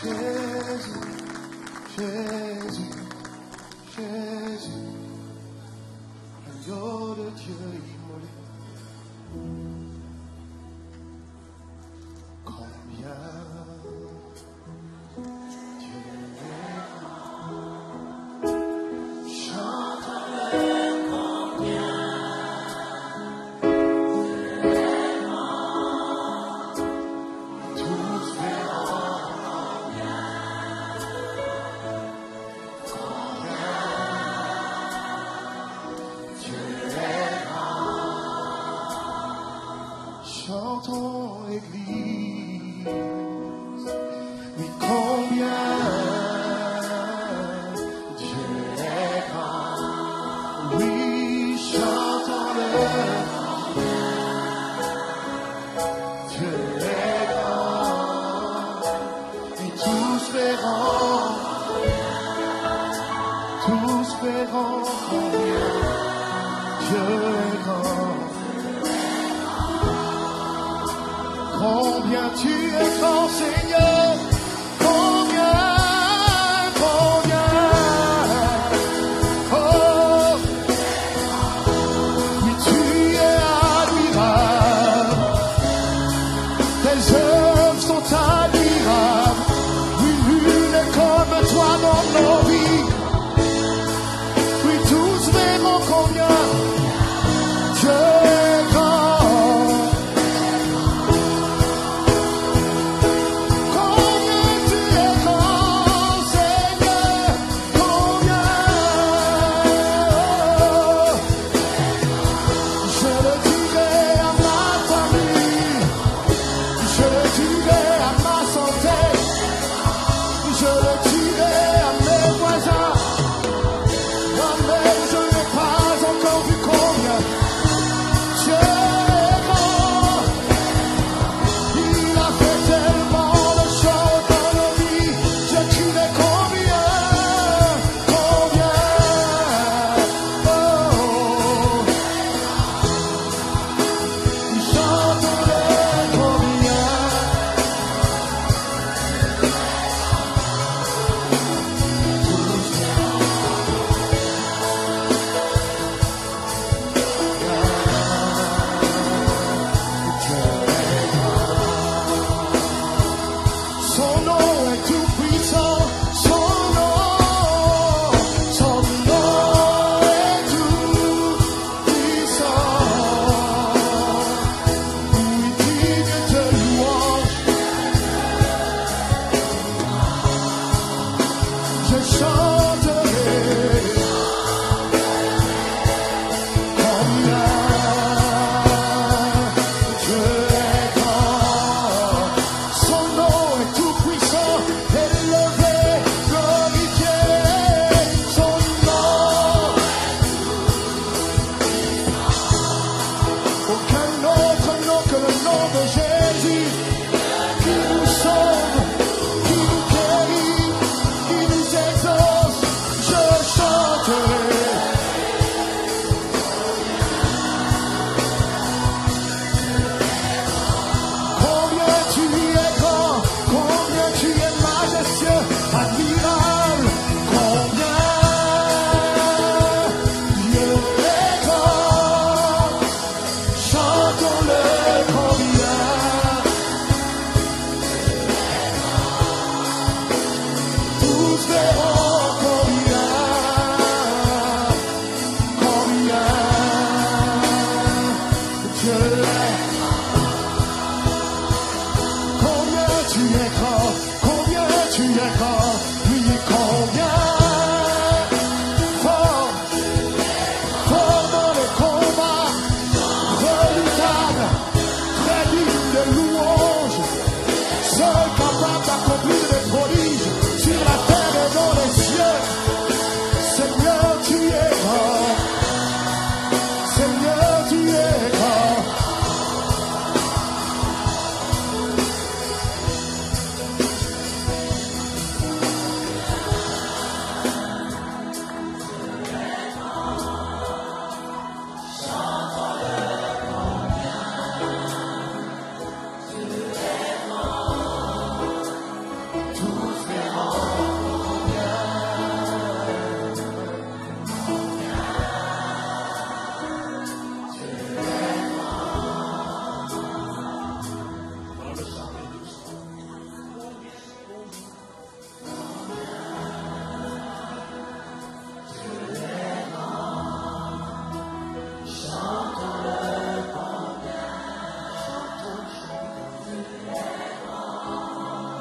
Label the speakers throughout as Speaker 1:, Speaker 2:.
Speaker 1: Jésus, Jésus, Jésus, agneau de Dieu immolé. Combien Dieu est, chantons-le combien. Tous verront combien. Dieu est grand. Chantons l'église. Oui, combien Dieu est grand. Oui, chantons-le. Dieu est grand. Et tous verront combien Dieu est grand. Combien tu es grand, Seigneur. Combien. Oh, oui, tu es admirable. Tes œuvres sont admirables. Oui, nul n'est comme toi dans nos vies. Oui, tous verront combien Dieu est grand. Combien tu es grand, Seigneur. Combien. Je le dirai à ma famille. Je le dirai à ma santé. Je le dirai à mes voisins. Moi-même, je n'ai pas encore vu combien Dieu est grand. Il a fait tellement de choses dans nos vies. Je dirai combien. Oh, chantons-le combien. Son nom est tout puissant, son nom est tout puissant. Oui, digne de louange, je chanterai combien Dieu est grand. Son nom est tout puissant, élevé, glorifié. Son nom, aucun autre nom que le nom de Jésus, qui nous sauve, qui nous guérit, qui nous exauce. Je chanterai. Combien tu es grand, combien tu es majestueux, admirable, combien Dieu est grand. Chantons-le combien. Tous verront combien Dieu est. Combien tu es grand, combien tu es grand, oui, combien fort, fort dans les combats, redoutable, très digne de louange, seul capable d'accomplir des prodiges sur la terre et dans les cieux. Seigneur, tu es grand, Seigneur, tu es grand.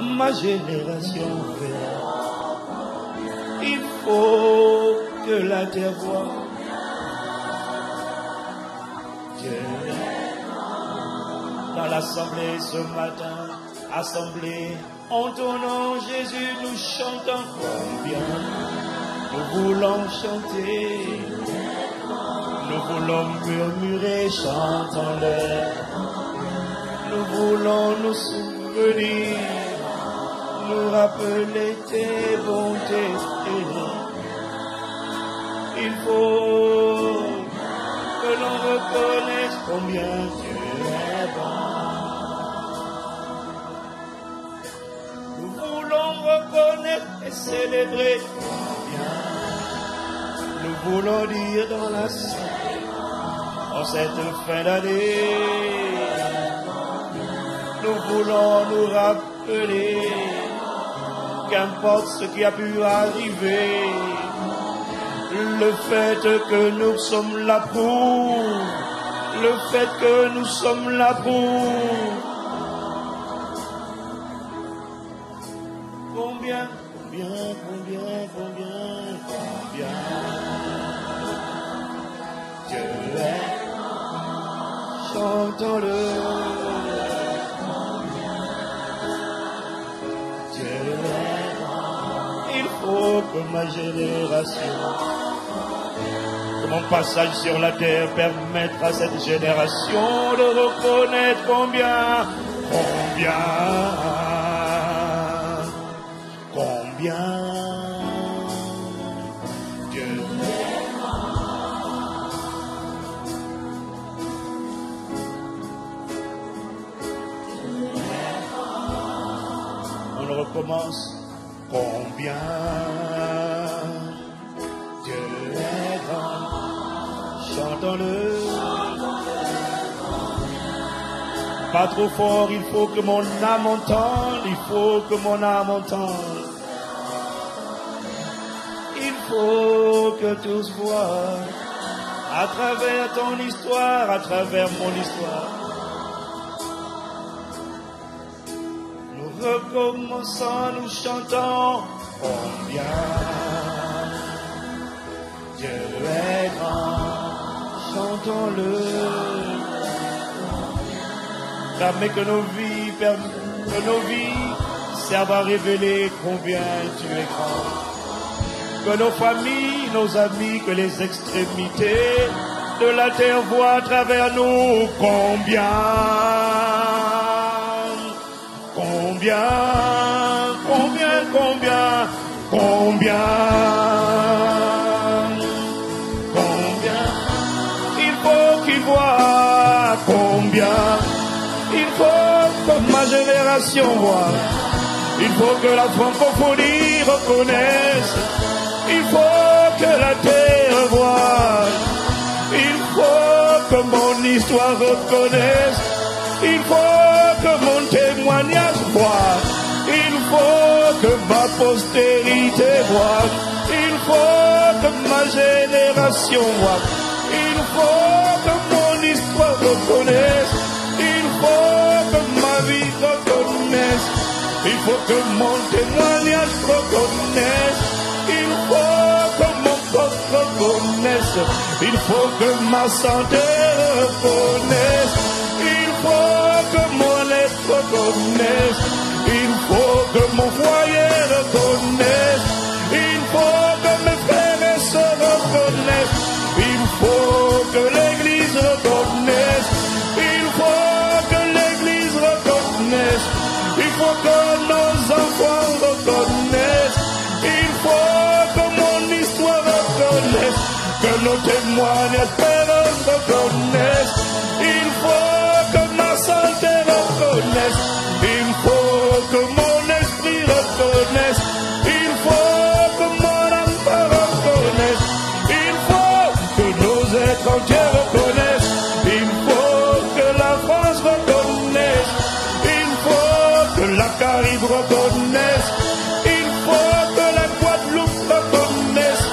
Speaker 2: ma génération verra. Il faut que la terre voie. Dieu dans l'assemblée ce matin, assemblée, en ton nom Jésus, nous chantons combien. Nous voulons chanter, nous voulons murmurer, chantons-le. Nous voulons nous souvenir, nous rappeler tes bontés. Il faut que l'on reconnaisse combien tu es bon. Nous voulons reconnaître et célébrer combien. Nous voulons dire dans la scène, en cette fin d'année, nous voulons nous rappeler qu'importe ce qui a pu arriver, le fait que nous sommes là pour, le fait que nous sommes là pour. Combien, combien, combien, combien, combien Dieu est, chantons-le. Que ma génération, que mon passage sur la terre permette à cette génération de reconnaître combien, Dieu est. On recommence. Combien Dieu est grand, chantons-le. Pas trop fort, il faut que mon âme entende, il faut que mon âme entende. Il faut que tous voient à travers ton histoire, à travers mon histoire. Recommençons, nous chantons combien Dieu est grand, chantons-le. Permets que nos vies servent à révéler combien tu es grand. Que nos familles, nos amis, que les extrémités de la terre voient à travers nous combien. Combien, combien, combien, combien, combien, il faut qu'il voie combien, il faut que ma génération voie, il faut que la francophonie reconnaisse, il faut que la terre voie, il faut que mon histoire reconnaisse, il faut que mon témoignage voie, il faut que ma postérité voie, il faut que ma génération voie, il faut que mon histoire reconnaisse, il faut que ma vie reconnaisse, il faut que mon témoignage reconnaisse, il faut que mon corps reconnaisse, il faut que ma santé reconnaisse, il faut que mon être reconnaisse, il faut que mon foyer reconnaisse, il faut que mes frères et sœurs reconnaissent, il faut que l'église reconnaisse, il faut que l'église reconnaisse, il faut que nos enfants reconnaissent, il faut que mon histoire reconnaisse, que nos témoignages reconnaissent, il faut que ma santé reconnaisse, il faut que mon esprit reconnaisse, il faut que mon âme reconnaisse, il faut que nos êtres entiers reconnaissent, il faut que la France reconnaisse, il faut que la Caraïbe reconnaisse, il faut que la Guadeloupe reconnaisse,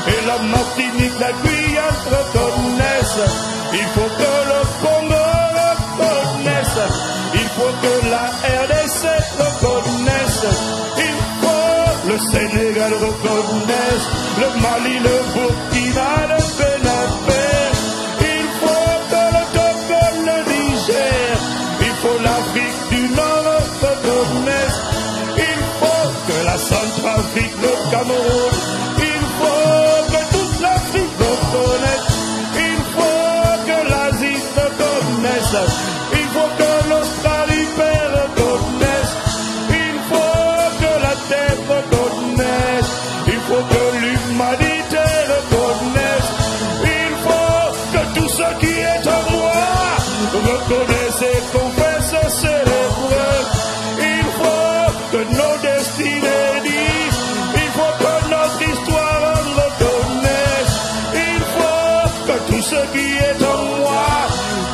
Speaker 2: et la Martinique, la Guyane reconnaissent, il faut que le Congo reconnaisse, il faut que la RDC reconnaisse, Il faut le Sénégal reconnaisse, le Mali, le Burkina, le Bénin. Il faut que le Togo, le Niger, il faut l'Afrique du Nord reconnaisse. Il faut que la Centrafrique, le Cameroun, il faut que toute l'Afrique reconnaisse. Il faut que l'Asie reconnaisse. Il faut que l'Australie reconnaisse. Il faut que la Terre reconnaisse. Il faut que l'humanité reconnaisse. Il faut que tout ce qui est en moi reconnaisse et confesse ses erreurs. Il faut que nos destinées disent. Il faut que notre histoire reconnaisse. Il faut que tout ce qui est en moi.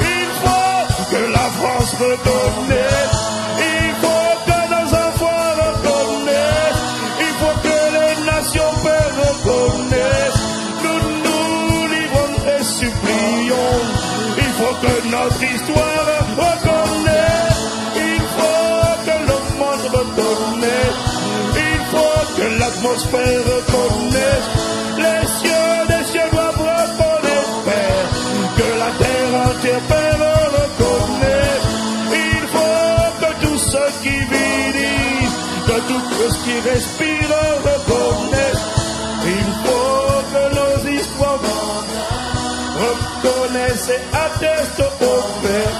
Speaker 2: Il faut que la France reconnaisse. Il faut que nos enfants reconnaissent. Il faut que les nations reconnaissent. Nous nous livrons et supplions. Il faut que notre histoire reconnaisse. Il faut que le monde reconnaisse. Il faut que l'atmosphère reconnaisse. Les cieux doivent reconnaître, Père. Que la terre entière, Père, reconnaisse. Il faut que tous ceux qui vivent, que tout ce qui respire reconnaisse. Il faut que nos histoires reconnaissent et attestent au Père.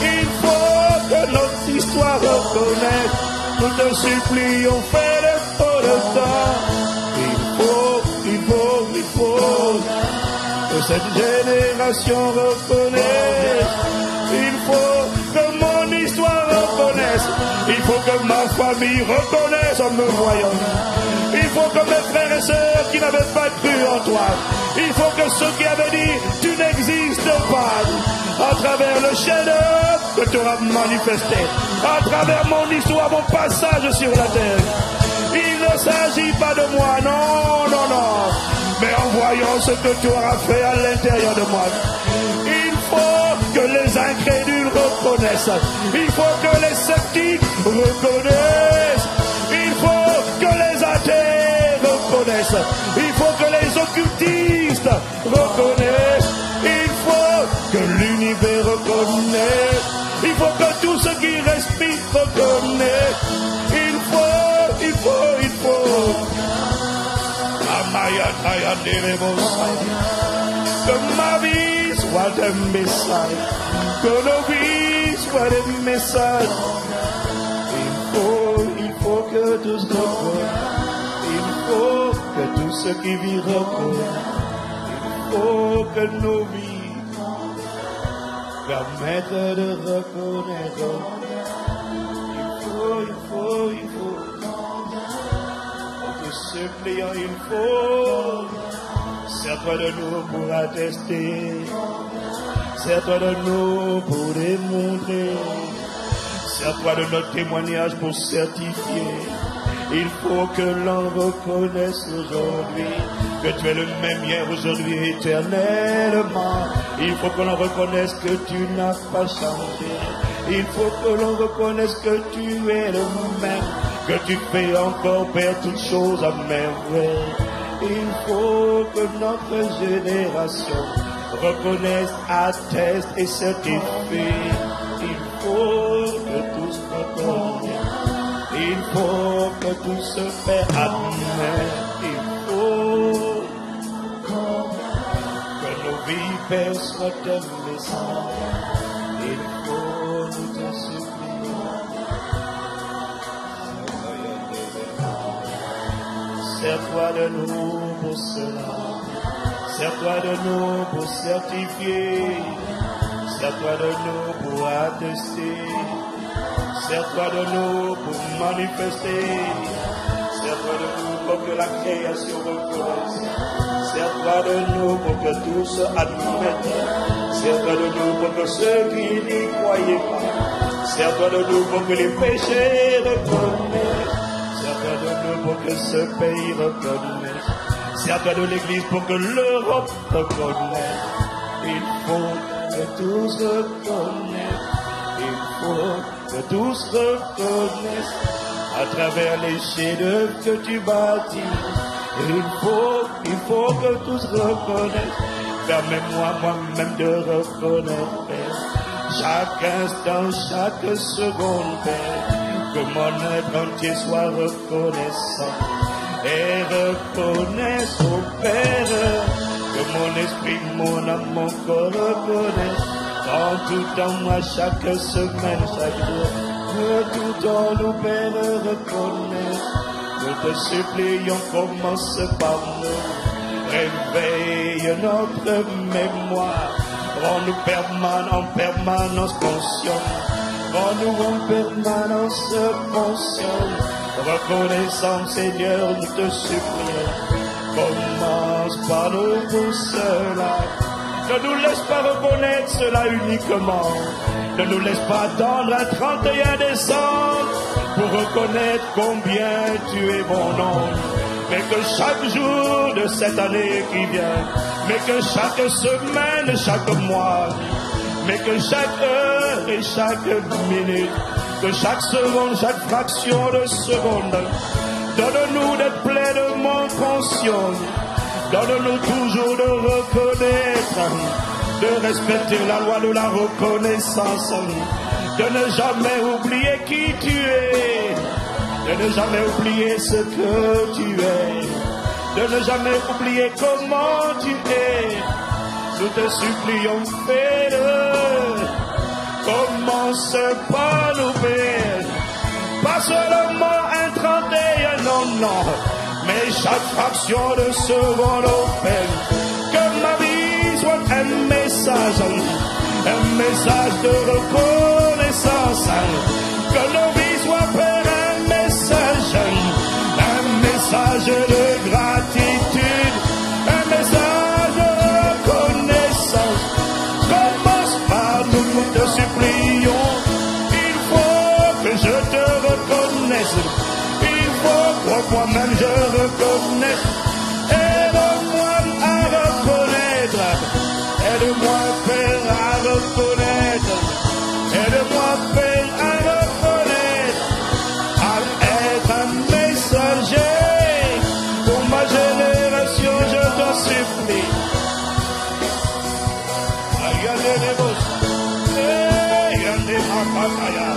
Speaker 2: Il faut que notre histoire reconnaisse. Nous te supplions, fais l'effort de temps. Il faut que cette génération reconnaisse. Il faut que mon histoire reconnaisse. Il faut que ma famille reconnaisse en me voyant. Il faut que mes frères et sœurs qui n'avaient pas cru en toi. Il faut que ceux qui avaient dit tu n'existes pas, à travers le chef-d'œuvre que tu auras manifesté, à travers mon histoire, mon passage sur la terre. Il ne s'agit pas de moi, non, non, non, mais en voyant ce que tu auras fait à l'intérieur de moi. Il faut que les incrédules reconnaissent. Il faut que les sceptiques reconnaissent. Il faut que les athées reconnaissent. Il faut que les occultistes reconnaissent. Il faut que l'univers reconnaisse. Il faut que tout ce qui respire reconnaisse. Il faut. Que ma vie soit un message. Que nos vies soient des messages. Il faut que tous reconnaissent. Il faut que tout ce qui vit reconnaisse. Il faut que nos vies permettent de reconnaître. Il faut. Te suppliant, il faut. Sers-toi de nous pour attester. Sers-toi de nous pour démontrer. Sers-toi de notre témoignage pour certifier. Il faut que l'on reconnaisse aujourd'hui que tu es le même hier, aujourd'hui, éternellement. Il faut que l'on reconnaisse que tu n'as pas changé. Il faut que l'on reconnaisse que tu es le même, que tu fais encore, Père, toutes choses à merveille. Il faut que notre génération reconnaisse, atteste et certifie. Il faut que tous reconnaissent. Il faut que tout se fait admettre. Il faut que nos vies perçoivent un message. Il faut nous te supplier. Sers-toi de nous pour cela. Sers-toi de nous pour certifier. Sers-toi de nous pour attester. Sers-toi de nous pour manifester. Sers-toi de nous pour que la création reconnaisse. Sers-toi de nous pour que tous admettent. Sers-toi de nous pour que ceux qui n'y croyaient pas. Sers-toi de nous pour que les péchés reconnaissent. Sers-toi de nous pour que ce pays reconnaisse. Sers-toi de l'Église pour que l'Europe reconnaisse. Il faut que tous reconnaissent. Il faut que tous reconnaissent. à travers les chefs-d'œuvre que tu bâtis. Il faut que tous reconnaissent. Permets-moi moi-même de reconnaître, Père. Chaque instant, chaque seconde, Père, que mon être entier soit reconnaissant. Et reconnaisse, oh Père, que mon esprit, mon âme, mon corps reconnaissent. En tout temps, moi, chaque semaine, chaque jour, que tout en nous, Père, reconnaisse. Nous te supplions, commence par nous. Réveille notre mémoire. Rends-nous en permanence conscients. Rends-nous en permanence conscients. Reconnaissant, Seigneur, nous te supplions. Commence par nous pour cela. Ne nous laisse pas reconnaître cela uniquement. Ne nous laisse pas attendre un 31 décembre pour reconnaître combien tu es bon nom. Mais que chaque jour de cette année qui vient, mais que chaque semaine, chaque mois, mais que chaque heure et chaque minute, que chaque seconde, chaque fraction de seconde, donne-nous d'être pleinement conscients. Donne-nous toujours de reconnaître, de respecter la loi de la reconnaissance, de ne jamais oublier qui tu es, de ne jamais oublier ce que tu es, de ne jamais oublier comment tu es. Nous te supplions, fais-le. Commence par nous, Père. Pas seulement un 31, non. Mais chaque fraction de seconde, oh Père, que ma vie soit un message de reconnaissance, que nos vies soient, Père, un message de gratitude, un message de reconnaissance. Commence par nous, nous te supplions. Il faut que je te reconnaisse. Moi-même je reconnais. Aide-moi à reconnaître. Aide-moi, Père, à reconnaître. Aide-moi, Père, à reconnaître. À être un messager pour ma génération, je t'en supplie. Ayane les bosses. Ayane les makakaya.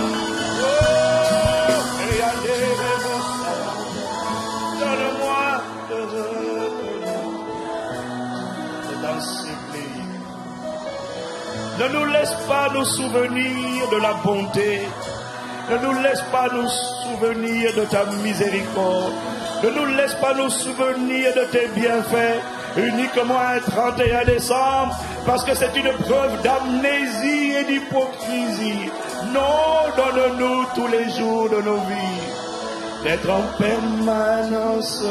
Speaker 2: Donne-moi de reconnaître. Je t'en supplie. Ne nous laisse pas nous souvenir de la bonté. Ne nous laisse pas nous souvenir de ta miséricorde. Ne nous laisse pas nous souvenir de tes bienfaits uniquement un 31 décembre, parce que c'est une preuve d'amnésie et d'hypocrisie. Non, donne-nous tous les jours de nos vies d'être en permanence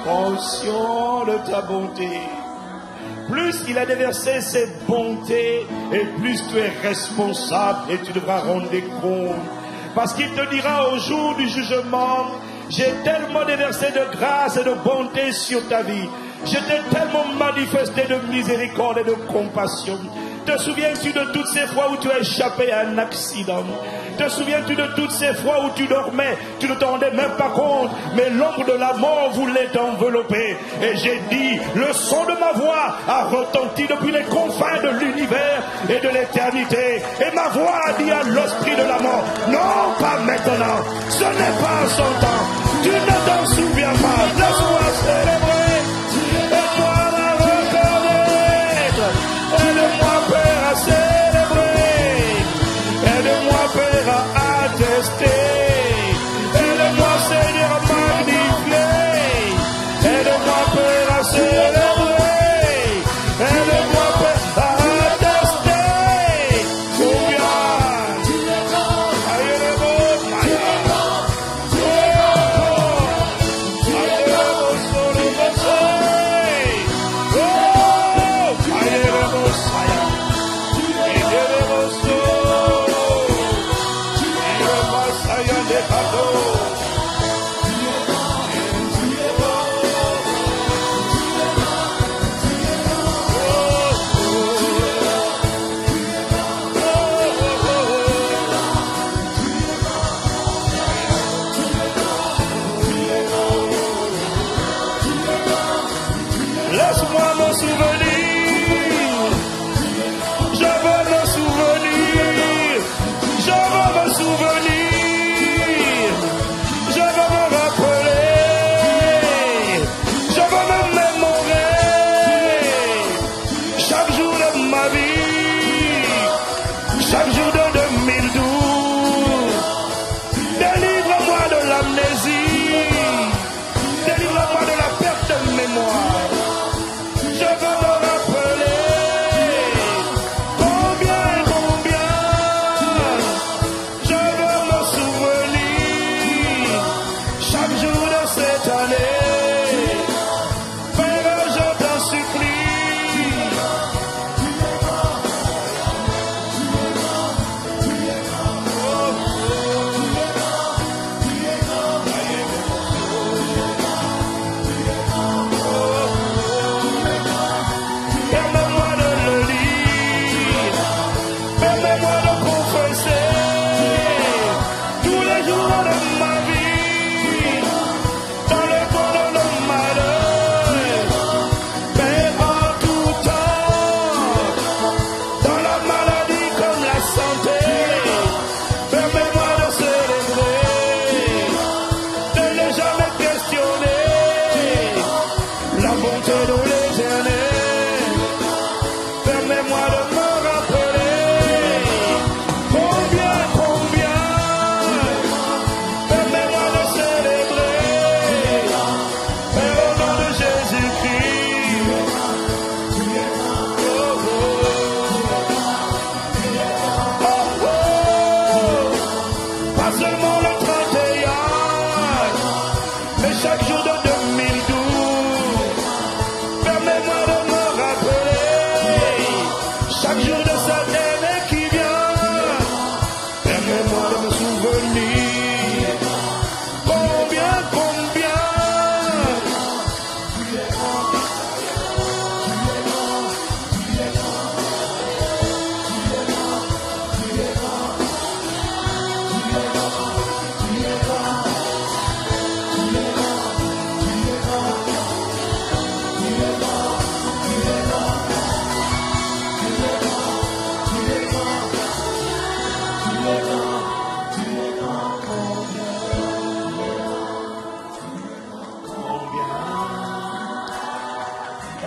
Speaker 2: conscient de ta bonté. Plus il a déversé ses bontés, et plus tu es responsable et tu devras rendre des comptes. Parce qu'il te dira au jour du jugement, j'ai tellement déversé de grâce et de bonté sur ta vie. Je t'ai tellement manifesté de miséricorde et de compassion. Te souviens-tu de toutes ces fois où tu as échappé à un accident? Te souviens-tu de toutes ces fois où tu dormais? Tu ne t'en rendais même pas compte, mais l'ombre de la mort voulait t'envelopper. Et j'ai dit, le son de ma voix a retenti depuis les confins de l'univers et de l'éternité. Et ma voix a dit à l'esprit de la mort, non, pas maintenant, ce n'est pas son temps. Tu ne t'en souviens pas. Laisse-moi célébrer. Aide-moi à reconnaître. Aide-moi, Père, à célébrer. Aide-moi, Père, à attester. Aide-moi, Seigneur, à magnifier. Aide-moi, Père, à célébrer. Aide-moi, Père, à attester. Combien tu es grand. Tu es grand. Tu es grand. Tu es grand.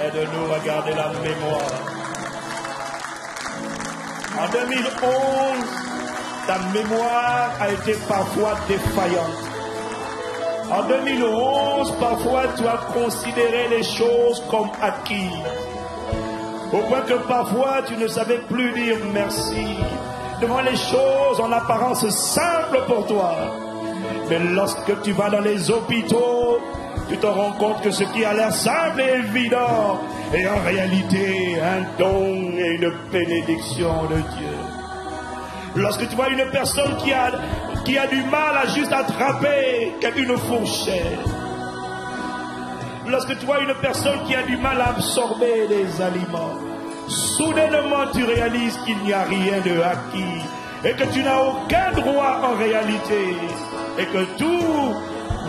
Speaker 2: Aide-nous à garder la mémoire. En 2011, ta mémoire a été parfois défaillante. En 2011, parfois tu as considéré les choses comme acquises. Au point que parfois tu ne savais plus dire merci devant les choses en apparence simples pour toi. Mais lorsque tu vas dans les hôpitaux, tu te rends compte que ce qui a l'air simple et évident est en réalité un don et une bénédiction de Dieu. Lorsque tu vois une personne qui a du mal à juste attraper une fourchette, lorsque tu vois une personne qui a du mal à absorber les aliments, soudainement tu réalises qu'il n'y a rien de acquis et que tu n'as aucun droit en réalité et que tout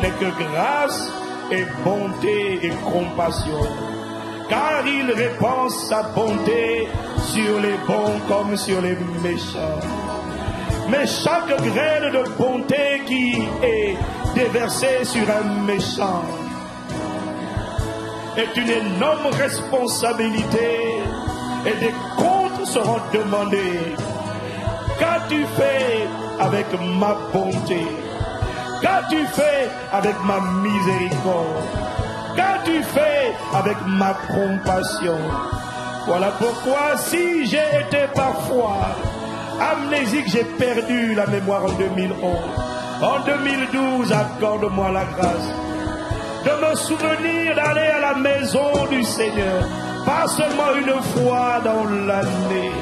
Speaker 2: n'est que grâce et bonté et compassion, car il répand sa bonté sur les bons comme sur les méchants. Mais chaque graine de bonté qui est déversée sur un méchant est une énorme responsabilité et des comptes seront demandés. Qu'as-tu fait avec ma bonté? Qu'as-tu fait avec ma miséricorde? Qu'as-tu fait avec ma compassion? Voilà pourquoi si j'ai été parfois amnésique, j'ai perdu la mémoire en 2011. En 2012, accorde-moi la grâce de me souvenir d'aller à la maison du Seigneur, pas seulement une fois dans l'année,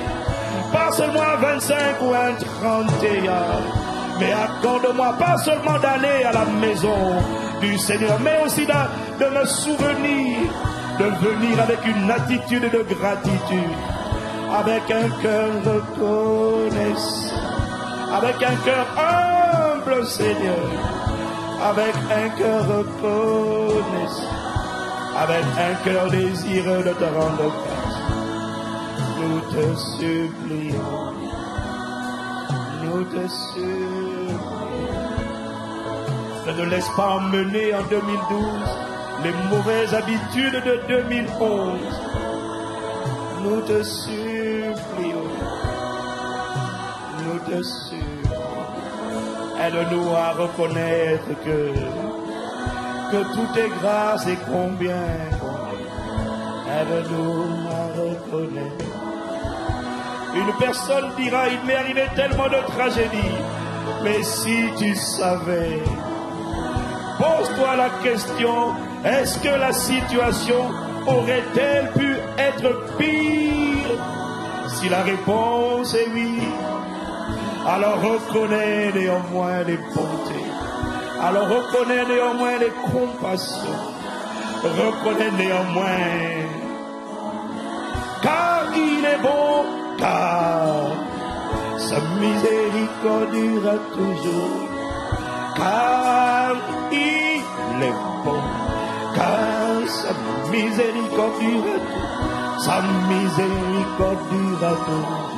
Speaker 2: pas seulement un 25 ou un 31, mais accorde-moi pas seulement d'aller à la maison du Seigneur, mais aussi de me souvenir de venir avec une attitude de gratitude, avec un cœur reconnaissant, avec un cœur humble, Seigneur, avec un cœur reconnaissant, avec un cœur désireux de te rendre grâce. Nous te supplions, nous te supplions. Ne nous laisse pas emmener en 2012 les mauvaises habitudes de 2011. Nous te supplions, nous te supplions. Aide-nous à reconnaître que tout est grâce et combien. Aide-nous à reconnaître. Une personne dira, il m'est arrivé tellement de tragédies, mais si tu savais, pose-toi la question, est-ce que la situation aurait-elle pu être pire? Si la réponse est oui, alors reconnais néanmoins les bontés, alors reconnais néanmoins les compassions, reconnais néanmoins, car il est bon, car sa miséricorde durera toujours, car il est bon, car sa miséricorde durera toujours, sa miséricorde durera toujours.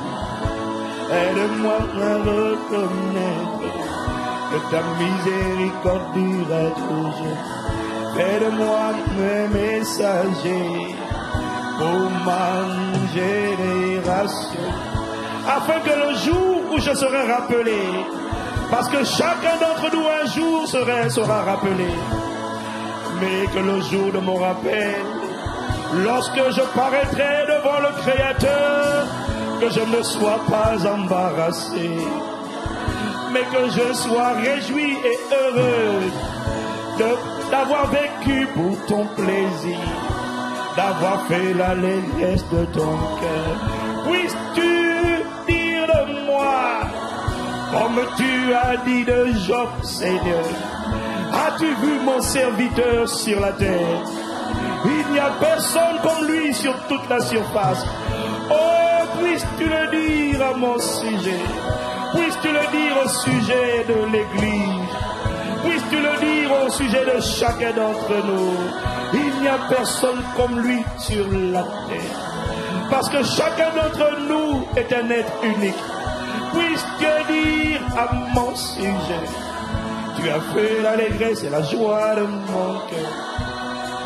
Speaker 2: Aide-moi à reconnaître que ta miséricorde durera toujours. Aide-moi mes messagers pour ma génération, afin que le jour où je serai rappelé, parce que chacun d'entre nous un jour sera rappelé, mais que le jour de mon rappel, lorsque je paraîtrai devant le Créateur, que je ne sois pas embarrassé, mais que je sois réjoui et heureux d'avoir vécu pour ton plaisir, d'avoir fait l'allégresse de ton cœur. Puisses-tu dire de moi, comme tu as dit de Job, Seigneur, as-tu vu mon serviteur sur la terre? Il n'y a personne comme lui sur toute la surface. Oh, puisses-tu le dire à mon sujet, Puisses-tu le dire au sujet de l'Église. Puisses-tu le dire au sujet de chacun d'entre nous. Il n'y a personne comme lui sur la terre. Parce que chacun d'entre nous est un être unique. Puisses-tu dire à mon sujet, tu as fait l'allégresse et la joie de mon cœur.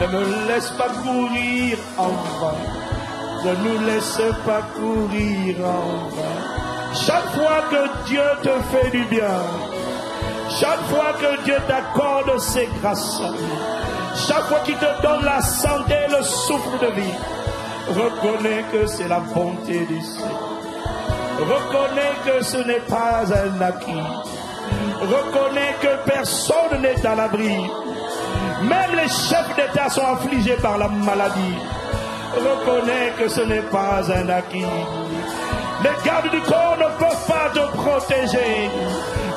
Speaker 2: Ne me laisse pas courir en vain. Ne nous laisse pas courir en vain. Chaque fois que Dieu te fait du bien, chaque fois que Dieu t'accorde ses grâces, chaque fois qu'il te donne la santé, le souffle de vie, reconnais que c'est la bonté du Seigneur. Reconnais que ce n'est pas un acquis. Reconnais que personne n'est à l'abri. Même les chefs d'État sont affligés par la maladie. Reconnais que ce n'est pas un acquis. Les gardes du corps ne peuvent pas te protéger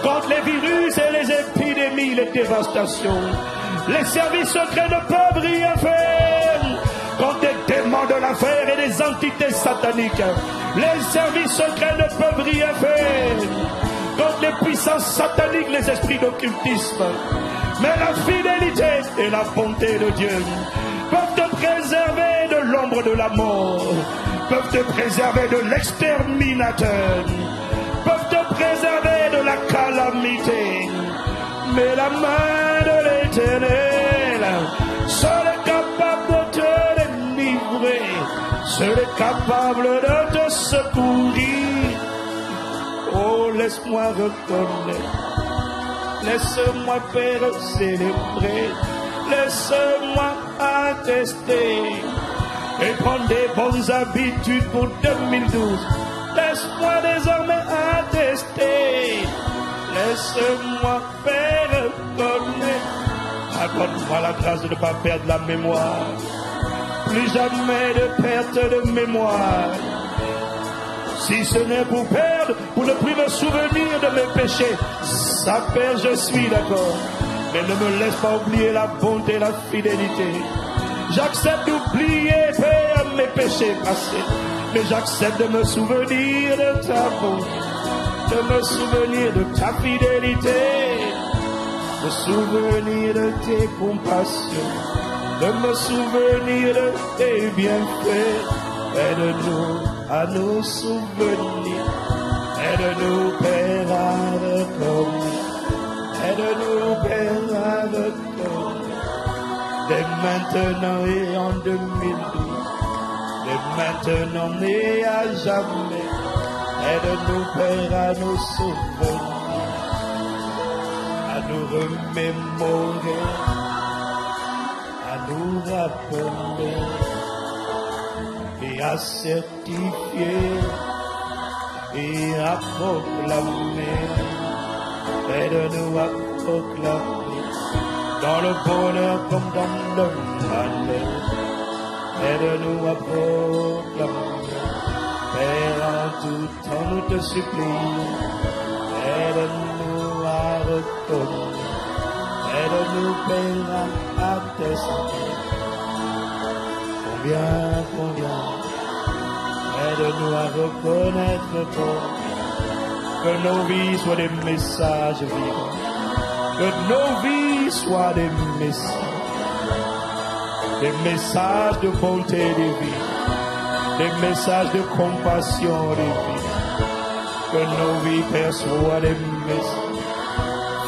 Speaker 2: contre les virus et les épidémies, les dévastations. Les services secrets ne peuvent rien faire contre des démons de l'enfer et des entités sataniques. Les services secrets ne peuvent rien faire contre les puissances sataniques, les esprits d'occultisme. Mais la fidélité et la bonté de Dieu peuvent te préserver de l'ombre de la mort, peuvent te préserver de l'exterminateur, peuvent te préserver de la calamité. Mais la main de l'Éternel seule est capable de te délivrer, seule est capable de te secourir. Oh, laisse-moi reconnaître. Laisse-moi, Père, célébrer. Laisse-moi attester et prendre des bonnes habitudes pour 2012. Laisse-moi désormais attester. Laisse-moi faire reconnaître. Accorde-moi la grâce de ne pas perdre la mémoire. Plus jamais de perte de mémoire. Si ce n'est pour perdre, pour ne plus me souvenir de mes péchés, ça perd, je suis d'accord. Mais ne me laisse pas oublier la bonté et la fidélité. J'accepte d'oublier, Père, mes péchés passés. Mais j'accepte de me souvenir de ta bonté, de me souvenir de ta fidélité, de me souvenir de tes compassions, de me souvenir de tes bienfaits. Aide-nous à nous souvenir. Aide-nous, Père, à reconnaître. Aide-nous, Père, à reconnaître. Dès maintenant et en 2012, dès maintenant et à jamais. Aide-nous, Père, à nous souvenir, à nous remémorer, à nous rappeler et à certifier et à proclamer. Aide-nous à proclamer dans le bonheur comme dans le malheur. Aide-nous à proclamer. Père, en tout temps nous te supplions. Aide-nous à reconnaître. Aide-nous, Père, à attester. Combien, aide-nous à reconnaître que nos vies soient des messages vivants, que nos vies soient des messages de bonté divine, des messages de compassion divine, que nos vies perçoivent des messages.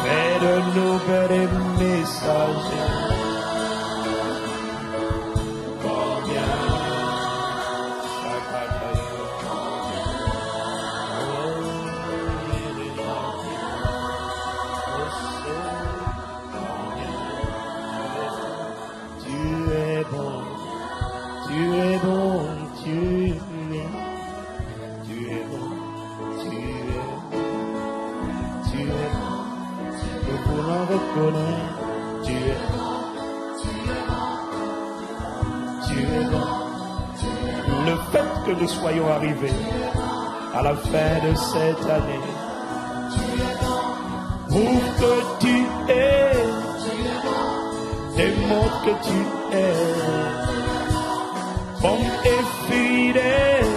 Speaker 2: Fais de nous vers des messages. Le fait que nous soyons arrivés à la fin de cette année prouve que tu es, démontre que tu es bon et fidèle.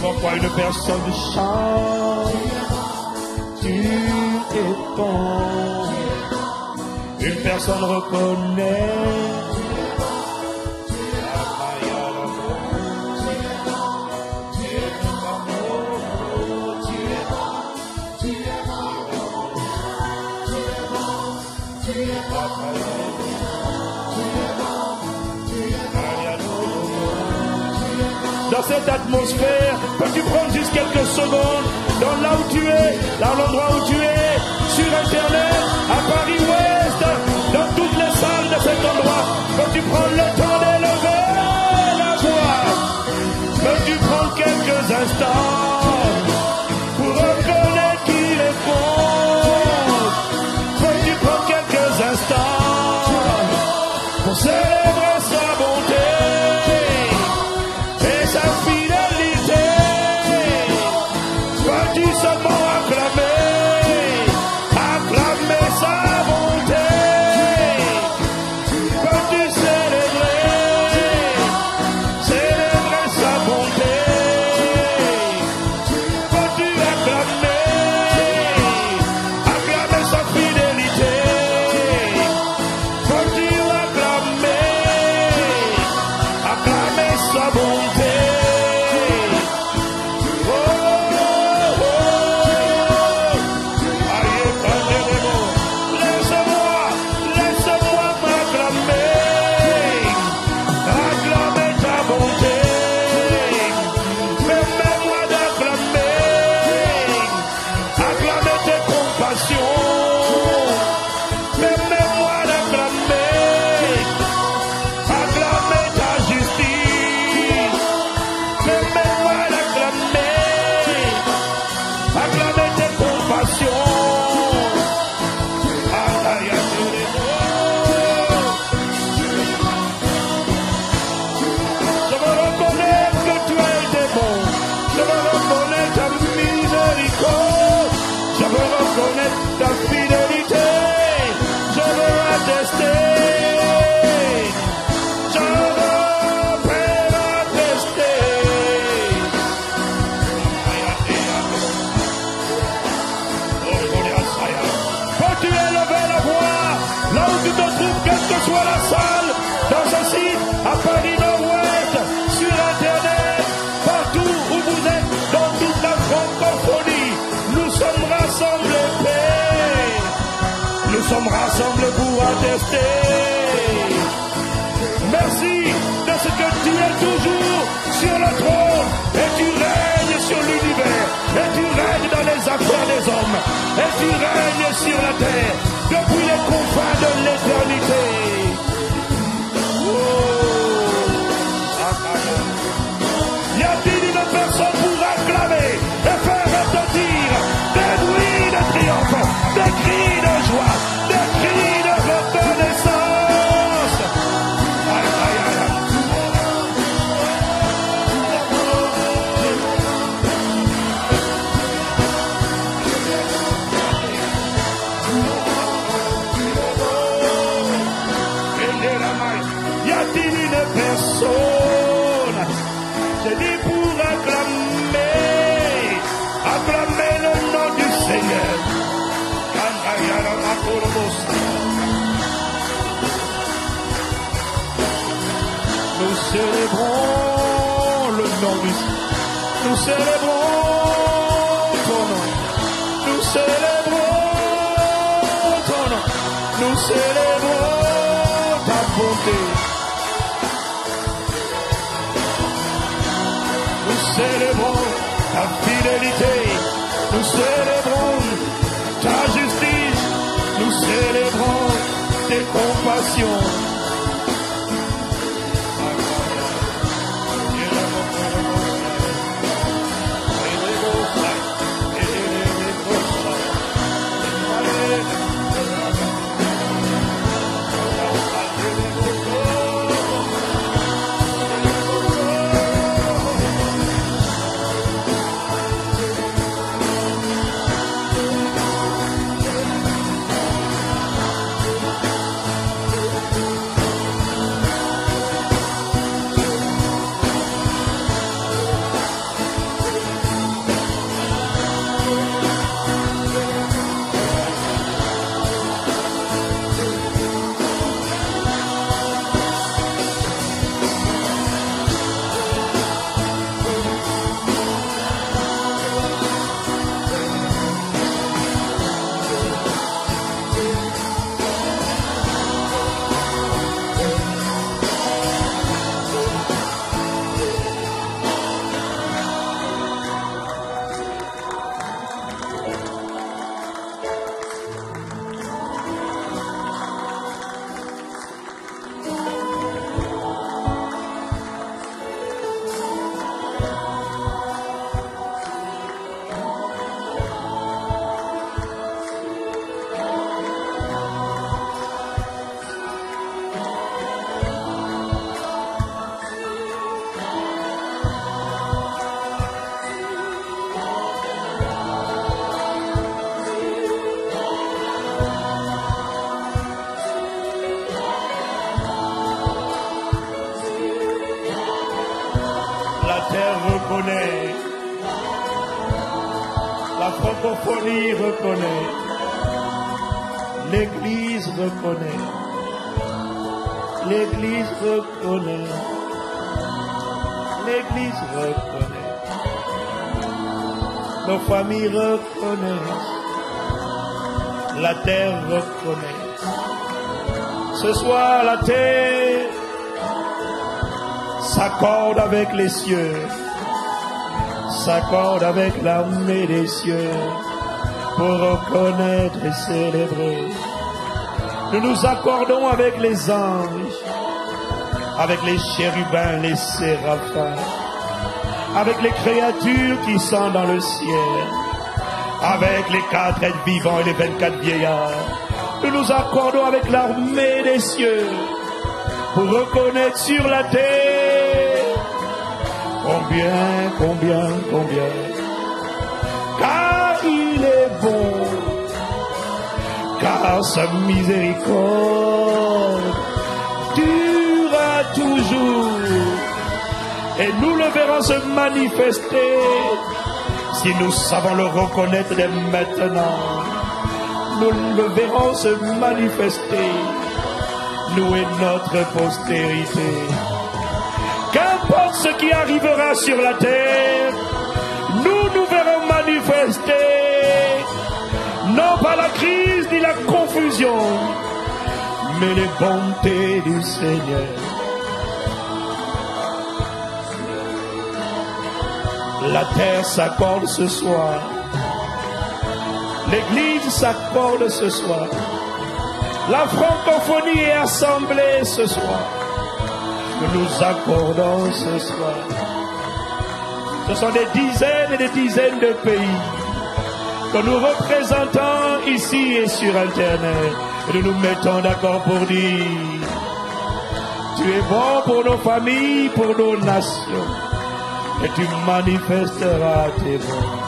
Speaker 2: Pourquoi une personne chante, tu es bon. Une personne reconnaît. Dans cette atmosphère, peux-tu prendre juste quelques secondes dans là où tu es, dans l'endroit où tu es, sur Internet, à Paris-Ouest, dans toutes les salles de cet endroit, peux-tu prendre le temps d'élever la voix? Peux-tu prendre quelques instants pour reconnaître qu'il est bon? Peux-tu prendre quelques instants pour célébrer sa bonté? Ta fidélité, je veux attester, je veux attester. Peux-tu élever la voix là où tu te trouves, quelle que soit la salle, dans ce site, à Paris Nord-Ouest, sur Internet, partout où vous êtes, dans toute la francophonie, nous sommes rassemblés. Nous sommes rassemblés pour attester. Merci de ce que tu es toujours sur le trône et tu règnes sur l'univers et tu règnes dans les affaires des hommes et tu règnes sur la terre depuis les confins de l'éternité. Y a-t-il une personne pour acclamer et faire retentir des bruits de triomphe, des cris de joie, des cris de reconnaissance? Aïe, aïe, aïe. Y a-t-il une personne, j'ai dit pour acclamer le nom du Seigneur? Nous célébrons le nom du Seigneur. Nous célébrons ton nom. Nous célébrons ton nom. Nous célébrons ta bonté. Nous célébrons ta fidélité. Nous célébrons ta justice. Nous célébrons tes compassions. La francophonie reconnaît. L'Église reconnaît. L'Église reconnaît. L'Église reconnaît. Nos familles reconnaissent. La terre reconnaît. Ce soir, la terre s'accorde avec les cieux, s'accorde avec l'armée des cieux pour reconnaître et célébrer. Nous nous accordons avec les anges, avec les chérubins, les séraphins, avec les créatures qui sont dans le ciel, avec les 4 êtres vivants et les 24 vieillards. Nous nous accordons avec l'armée des cieux pour reconnaître sur la terre combien, car il est bon, car sa miséricorde durera toujours, et nous le verrons se manifester si nous savons le reconnaître dès maintenant. Nous le verrons se manifester, nous et notre postérité. Qu'importe ce qui arrivera sur la terre, nous verrons manifester, non pas la crise ni la confusion, mais les bontés du Seigneur. La terre s'accorde ce soir. L'Église s'accorde ce soir. La francophonie est assemblée ce soir. Nous nous accordons ce soir. Ce sont des dizaines et des dizaines de pays que nous représentons ici et sur Internet. Et nous nous mettons d'accord pour dire: tu es bon pour nos familles, pour nos nations. Et tu manifesteras tes bontés.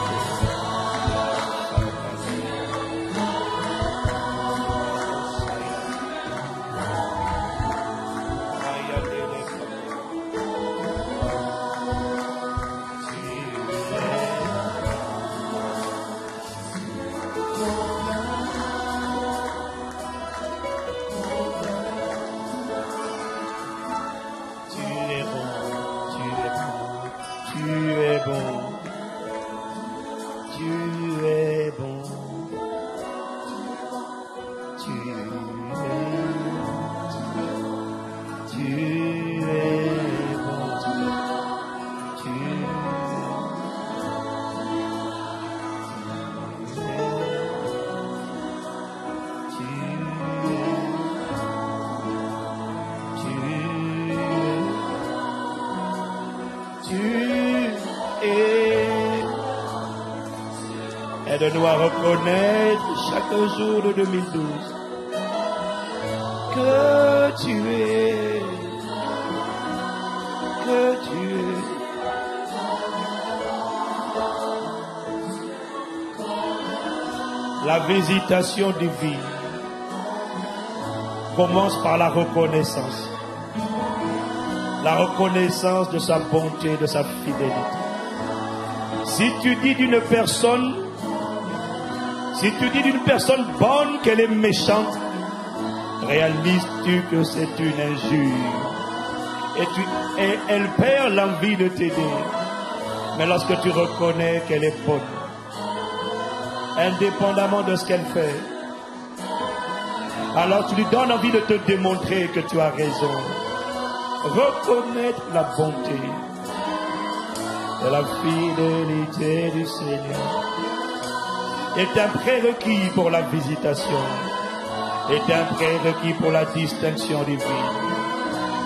Speaker 2: Aide-nous à reconnaître chaque jour de 2012 que tu es, La visitation divine commence par la reconnaissance. La reconnaissance de sa bonté, de sa fidélité. Si tu dis d'une personne bonne qu'elle est méchante, réalises-tu que c'est une injure et elle perd l'envie de t'aider. Mais lorsque tu reconnais qu'elle est bonne, indépendamment de ce qu'elle fait, alors tu lui donnes envie de te démontrer que tu as raison. Reconnaître la bonté et la fidélité du Seigneur est un prérequis pour la visitation, est un prérequis pour la distinction divine,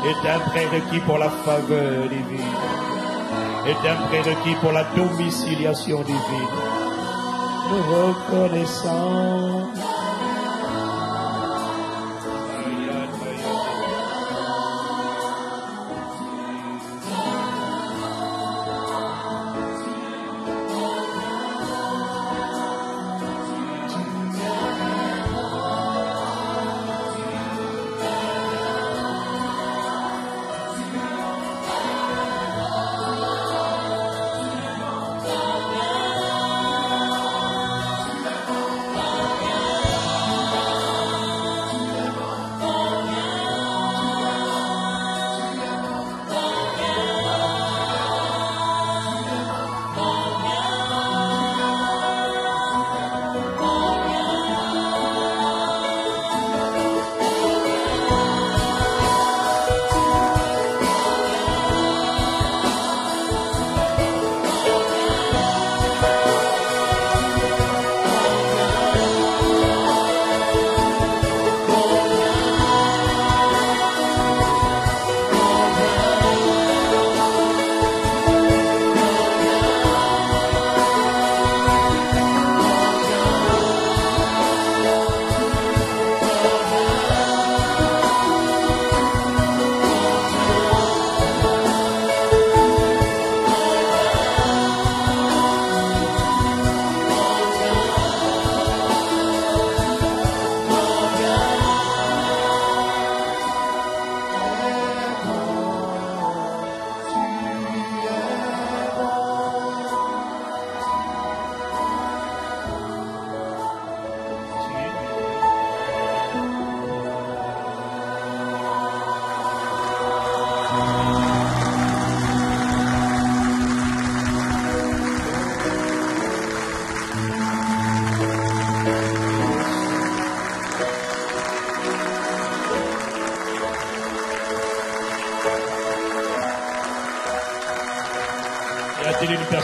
Speaker 2: est un prérequis pour la faveur divine, est un prérequis pour la domiciliation divine. Nous reconnaissons.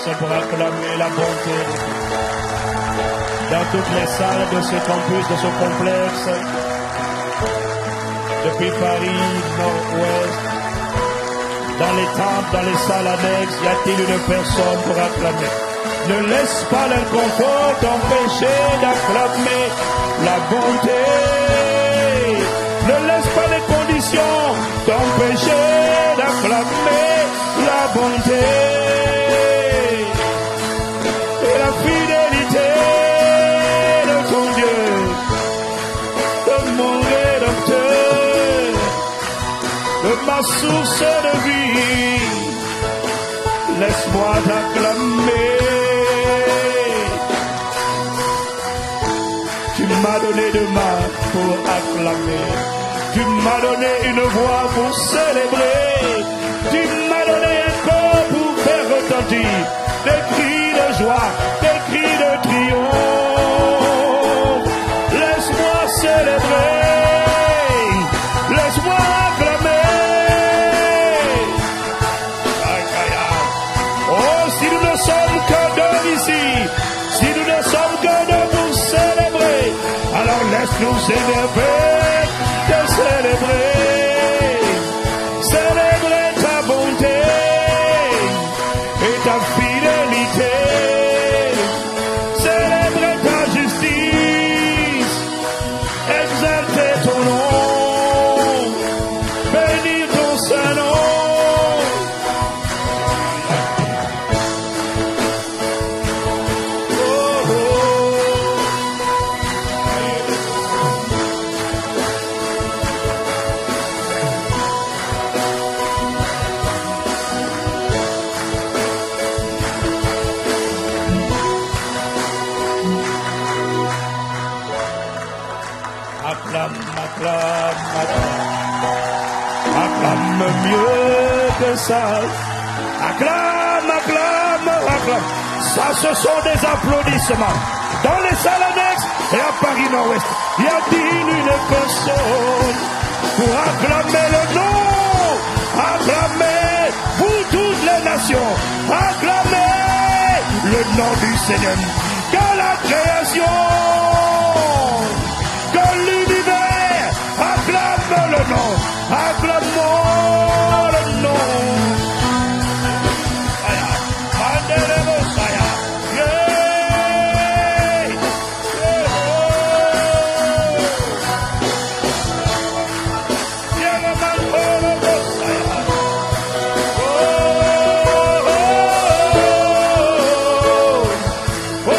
Speaker 2: place pour acclamer la bonté. Dans toutes les salles de ce campus, de ce complexe, depuis Paris, Nord-Ouest, dans les temples, dans les salles annexes, y a-t-il une personne pour acclamer? Ne laisse pas l'inconfort t'empêcher d'acclamer la bonté. Ne laisse pas les conditions t'empêcher d'acclamer la bonté et la fidélité de ton Dieu, de mon Rédempteur, de ma source de vie. Laisse-moi t'acclamer. Tu m'as donné deux mains pour acclamer. Tu m'as donné une voix pour célébrer. Tu m'as donné un corps pour faire retentir des cris de joie, des cris de triomphe. Laisse-moi célébrer. Laisse-moi acclamer. Oh, si nous ne sommes que deux ici, si nous ne sommes que deux pour célébrer, alors laisse-nous s'énerver de célébrer, célébrer ta bonté et ta fidélité, célébrer ta justice, exalter ton nom, bénir ton saint nom. Acclame mieux que ça. Acclame, acclame, acclame. Ça, ce sont des applaudissements. Dans les salles annexes et à Paris Nord-Ouest, y a-t-il une personne pour acclamer le nom? Acclamez, vous toutes les nations. Acclamez le nom du Seigneur. Que la création, que l'univers acclame le nom. Acclamons le nom. Oh,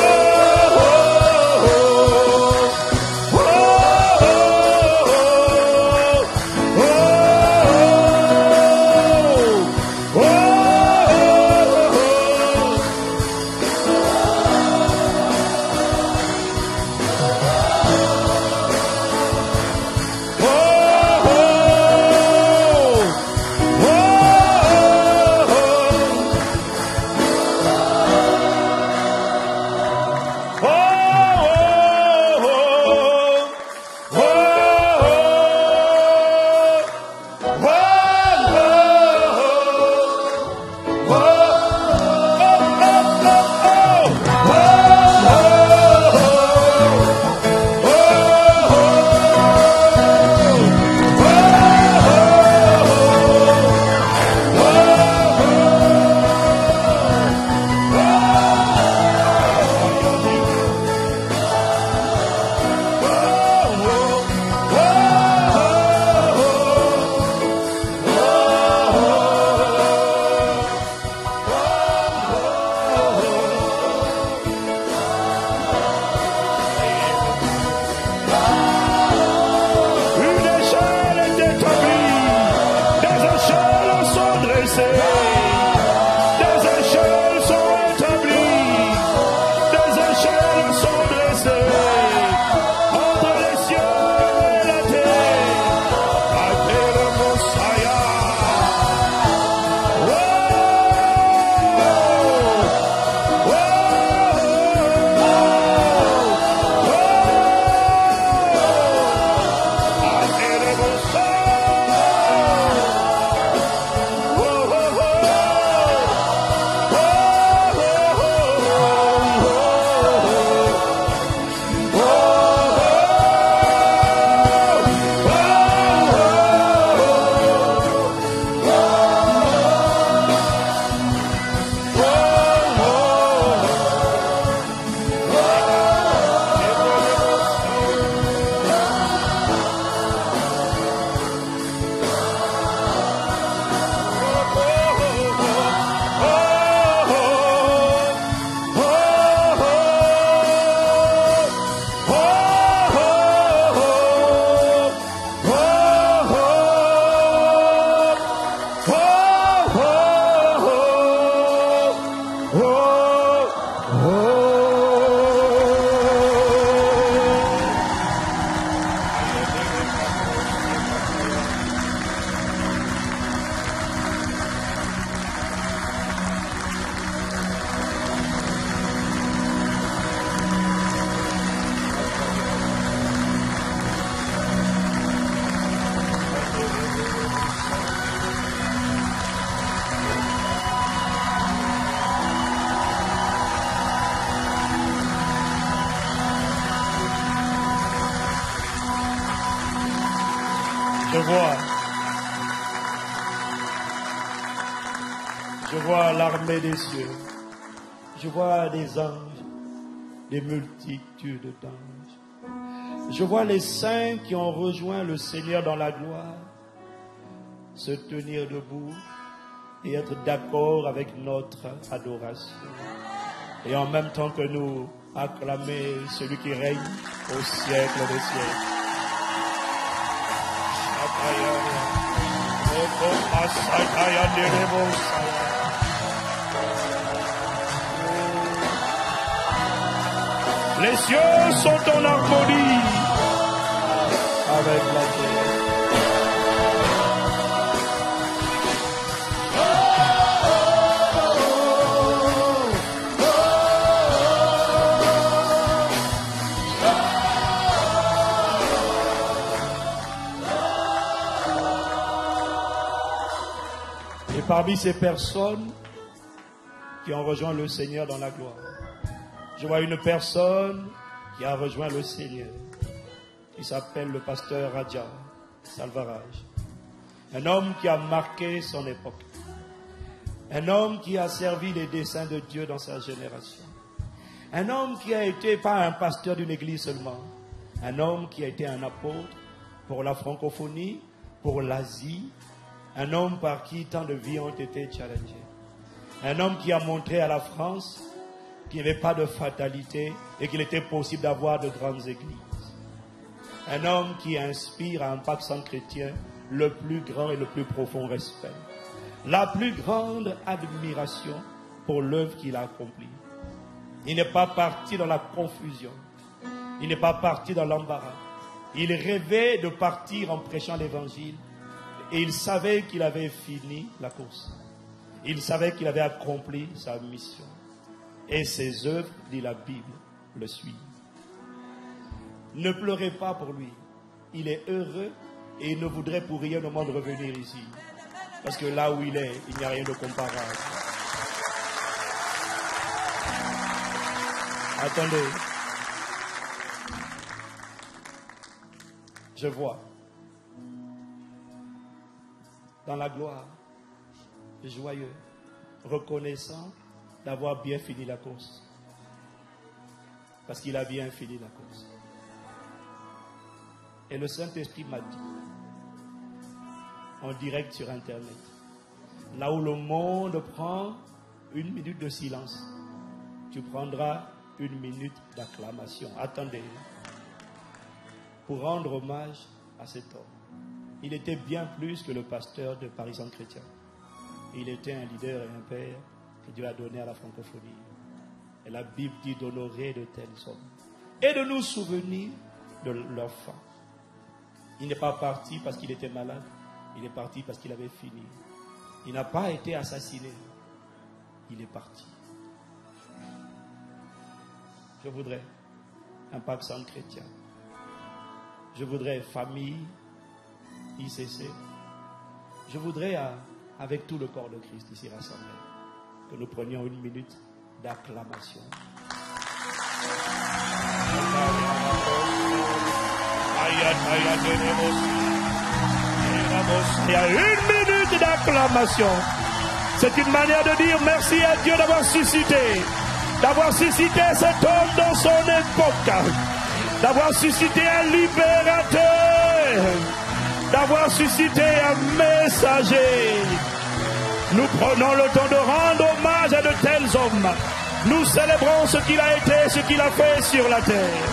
Speaker 2: Je vois l'armée des cieux. Je vois des anges, des multitudes d'anges. Je vois les saints qui ont rejoint le Seigneur dans la gloire se tenir debout et être d'accord avec notre adoration. Et en même temps que nous acclamer celui qui règne au siècle des siècles. Les cieux sont en harmonie avec la terre. Et parmi ces personnes qui ont rejoint le Seigneur dans la gloire, je vois une personne qui a rejoint le Seigneur. Il s'appelle le pasteur Raja Salvaraj. Un homme qui a marqué son époque. Un homme qui a servi les desseins de Dieu dans sa génération. Un homme qui a été pas un pasteur d'une église seulement. Un homme qui a été un apôtre pour la francophonie, pour l'Asie. Un homme par qui tant de vies ont été challengées. Un homme qui a montré à la France qu'il n'y avait pas de fatalité et qu'il était possible d'avoir de grandes églises. Un homme qui inspire à Impact Centre Chrétien le plus grand et le plus profond respect. La plus grande admiration pour l'œuvre qu'il a accomplie. Il n'est pas parti dans la confusion. Il n'est pas parti dans l'embarras. Il rêvait de partir en prêchant l'évangile. Et il savait qu'il avait fini la course. Il savait qu'il avait accompli sa mission. Et ses œuvres, dit la Bible, le suivent. Ne pleurez pas pour lui. Il est heureux et il ne voudrait pour rien au monde revenir ici. Parce que là où il est, il n'y a rien de comparable. Attendez. Je vois. Dans la gloire, joyeux, reconnaissant d'avoir bien fini la course. Parce qu'il a bien fini la course. Et le Saint-Esprit m'a dit, en direct sur Internet, là où le monde prend une minute de silence, tu prendras une minute d'acclamation. Attendez, pour rendre hommage à cet homme. Il était bien plus que le pasteur de Paris Centre Chrétien. Il était un leader et un père que Dieu a donné à la francophonie. Et la Bible dit d'honorer de tels hommes et de nous souvenir de leur fin. Il n'est pas parti parce qu'il était malade. Il est parti parce qu'il avait fini. Il n'a pas été assassiné. Il est parti. Je voudrais Impact Centre Chrétien. Je voudrais famille ICC. Je voudrais, avec tout le corps de Christ ici rassemblé, que nous prenions une minute d'acclamation. Il y a une minute d'acclamation. C'est une manière de dire merci à Dieu d'avoir suscité cet homme dans son époque, d'avoir suscité un libérateur, d'avoir suscité un messager. Nous prenons le temps de rendre hommage à de tels hommes. Nous célébrons ce qu'il a été, ce qu'il a fait sur la terre.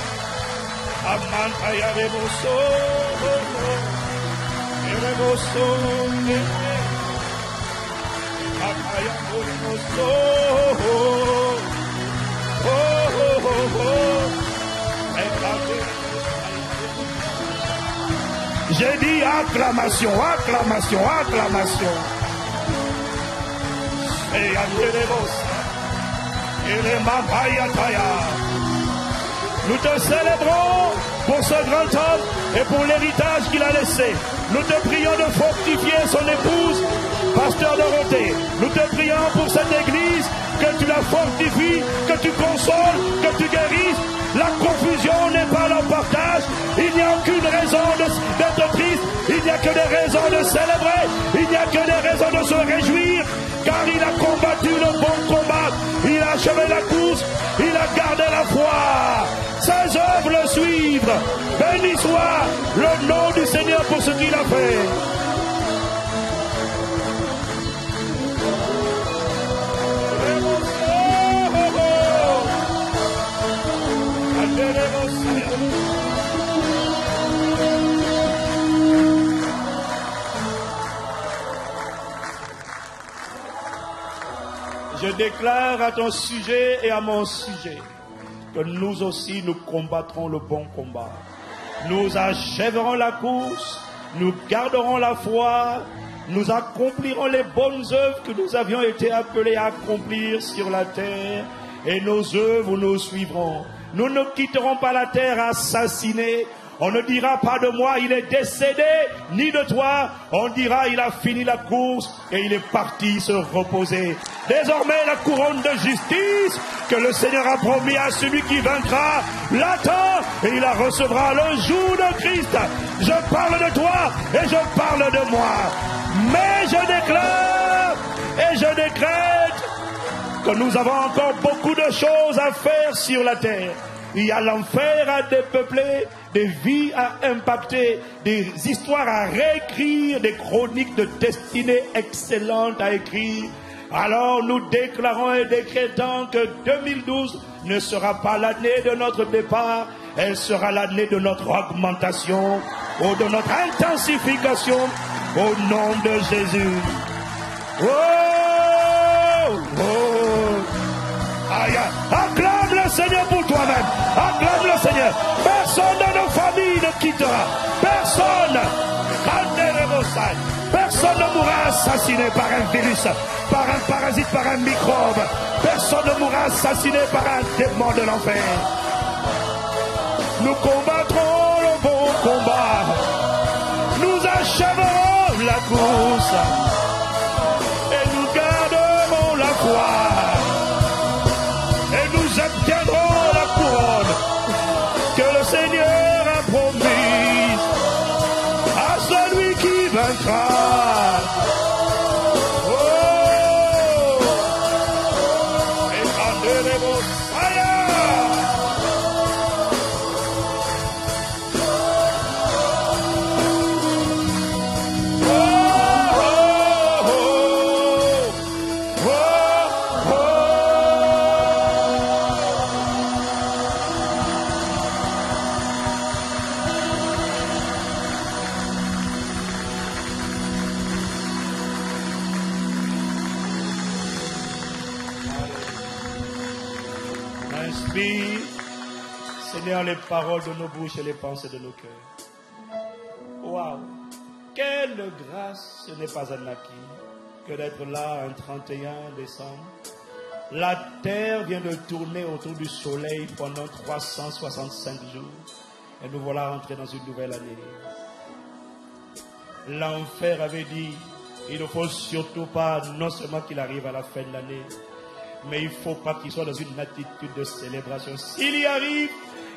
Speaker 2: J'ai dit acclamation, acclamation, acclamation. Et nous te célébrons pour ce grand homme et pour l'héritage qu'il a laissé. Nous te prions de fortifier son épouse, pasteur Dorothée. Nous te prions pour cette église, que tu la fortifies, que tu consoles, que tu guérisses. La confusion n'est pas leur partage. Il n'y a aucune raison d'être triste. Il n'y a que des raisons de célébrer, il n'y a que des raisons de se réjouir, car il a combattu le bon combat, il a achevé la course, il a gardé la foi. Ses œuvres le suivent. Béni soit le nom du Seigneur pour ce qu'il a fait. Je déclare à ton sujet et à mon sujet que nous aussi nous combattrons le bon combat. Nous achèverons la course, nous garderons la foi, nous accomplirons les bonnes œuvres que nous avions été appelés à accomplir sur la terre et nos œuvres nous suivront. Nous ne quitterons pas la terre assassinée. On ne dira pas de moi, il est décédé, ni de toi. On dira, il a fini la course et il est parti se reposer. Désormais, la couronne de justice que le Seigneur a promis à celui qui vaincra l'attend et il la recevra le jour de Christ. Je parle de toi et je parle de moi. Mais je déclare et je décrète que nous avons encore beaucoup de choses à faire sur la terre. Il y a l'enfer à dépeupler, des vies à impacter, des histoires à réécrire, des chroniques de destinée excellentes à écrire. Alors nous déclarons et décrétons que 2012 ne sera pas l'année de notre départ, elle sera l'année de notre augmentation ou de notre intensification au nom de Jésus. Oh, oh. Aïe, acclame le Seigneur pour toi-même. Acclame le Seigneur. Personne de nos familles ne quittera. Personne. Personne ne mourra assassiné par un virus, par un parasite, par un microbe. Personne ne mourra assassiné par un démon de l'enfer. Nous combattrons le bon combat. Nous achèverons la course. Et nous garderons la foi. Et nous obtiendrons la couronne que le Seigneur a promise à celui qui vaincra. Oh! Et rendez-vous, Seigneur, les paroles de nos bouches et les pensées de nos cœurs. Waouh! Quelle grâce, ce n'est pas un acquis que d'être là un 31 décembre. La terre vient de tourner autour du soleil pendant 365 jours. Et nous voilà entrés dans une nouvelle année. L'enfer avait dit, il ne faut surtout pas, non seulement qu'il arrive à la fin de l'année, mais il ne faut pas qu'il soit dans une attitude de célébration. S'il y arrive,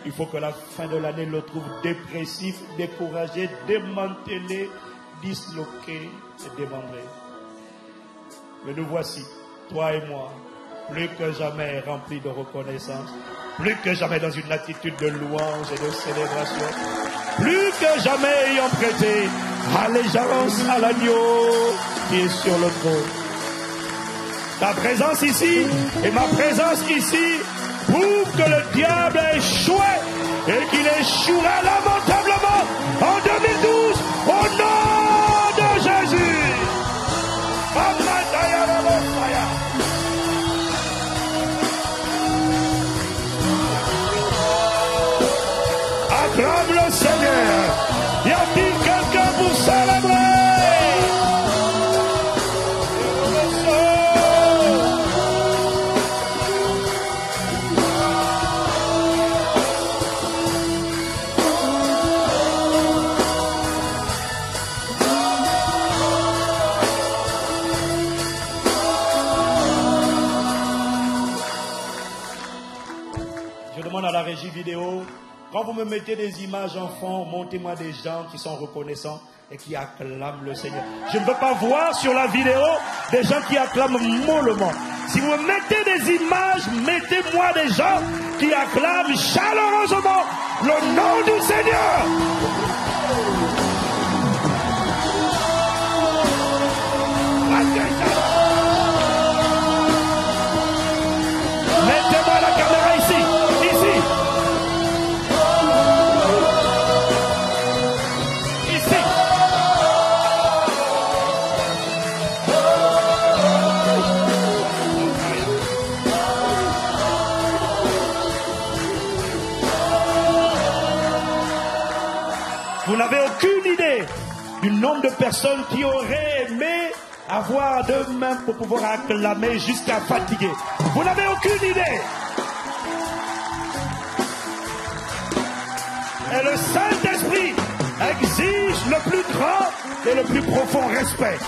Speaker 2: il faut que la fin de l'année le trouve dépressif, découragé, démantelé, disloqué et démembré. Mais nous voici, toi et moi, plus que jamais remplis de reconnaissance, plus que jamais dans une attitude de louange et de célébration, plus que jamais ayant prêté allégeance à l'agneau qui est sur le trône. Ta présence ici et ma présence ici prouve que le diable a échoué et qu'il échouera lamentablement en 2012 au nom de Jésus. Acclame le Seigneur. Y a-t-il quelqu'un pour célébrer? À la régie vidéo Quand vous me mettez des images en fond, montez-moi des gens qui sont reconnaissants et qui acclament le Seigneur. Je ne veux pas voir sur la vidéo des gens qui acclament mollement. Si vous me mettez des images, mettez-moi des gens qui acclament chaleureusement le nom du Seigneur. Mettez-moi la caméra ici, ici. Ici. Vous n'avez aucune idée du nombre de personnes qui auraient aimé avoir deux mains pour pouvoir acclamer jusqu'à fatiguer. Vous n'avez aucune idée. Et le Saint-Esprit exige le plus grand et le plus profond respect.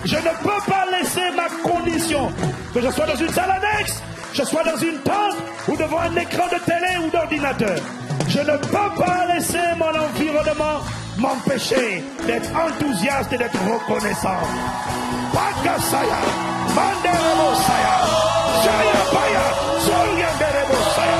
Speaker 2: Je ne peux pas laisser ma condition, que je sois dans une salle annexe, que je sois dans une tente ou devant un écran de télé ou d'ordinateur. Je ne peux pas laisser mon environnement m'empêcher d'être enthousiaste et d'être reconnaissant. Pakasaya, Manderebo Saya, Jaya Paya, Solyanderebo Saya.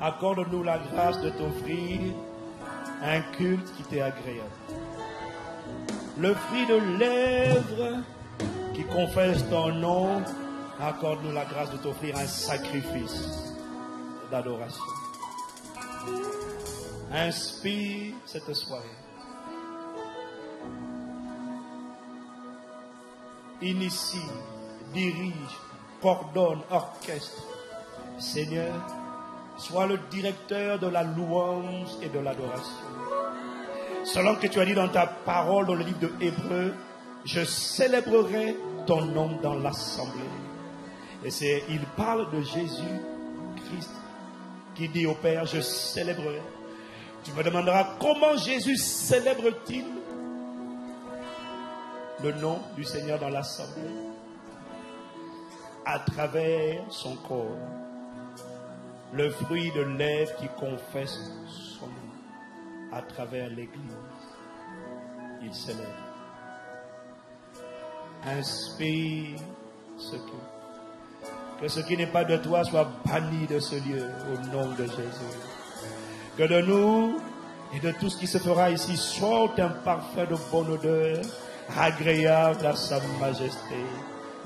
Speaker 2: Accorde-nous la grâce de t'offrir un culte qui t'est agréable. Le fruit de lèvres qui confesse ton nom, accorde-nous la grâce de t'offrir un sacrifice d'adoration. Inspire cette soirée. Initie, dirige, coordonne, orchestre. Seigneur, sois le directeur de la louange et de l'adoration. Selon que tu as dit dans ta parole dans le livre de Hébreux, je célébrerai ton nom dans l'assemblée. Et il parle de Jésus-Christ qui dit au Père, je célébrerai. Tu me demanderas comment Jésus célèbre-t-il le nom du Seigneur dans l'assemblée? À travers son corps. Le fruit de lèvres qui confesse son nom à travers l'Église. Il célèbre. Inspire que ce qui n'est pas de toi soit banni de ce lieu au nom de Jésus. Que de nous et de tout ce qui se fera ici sorte un parfum de bonne odeur, agréable à sa majesté,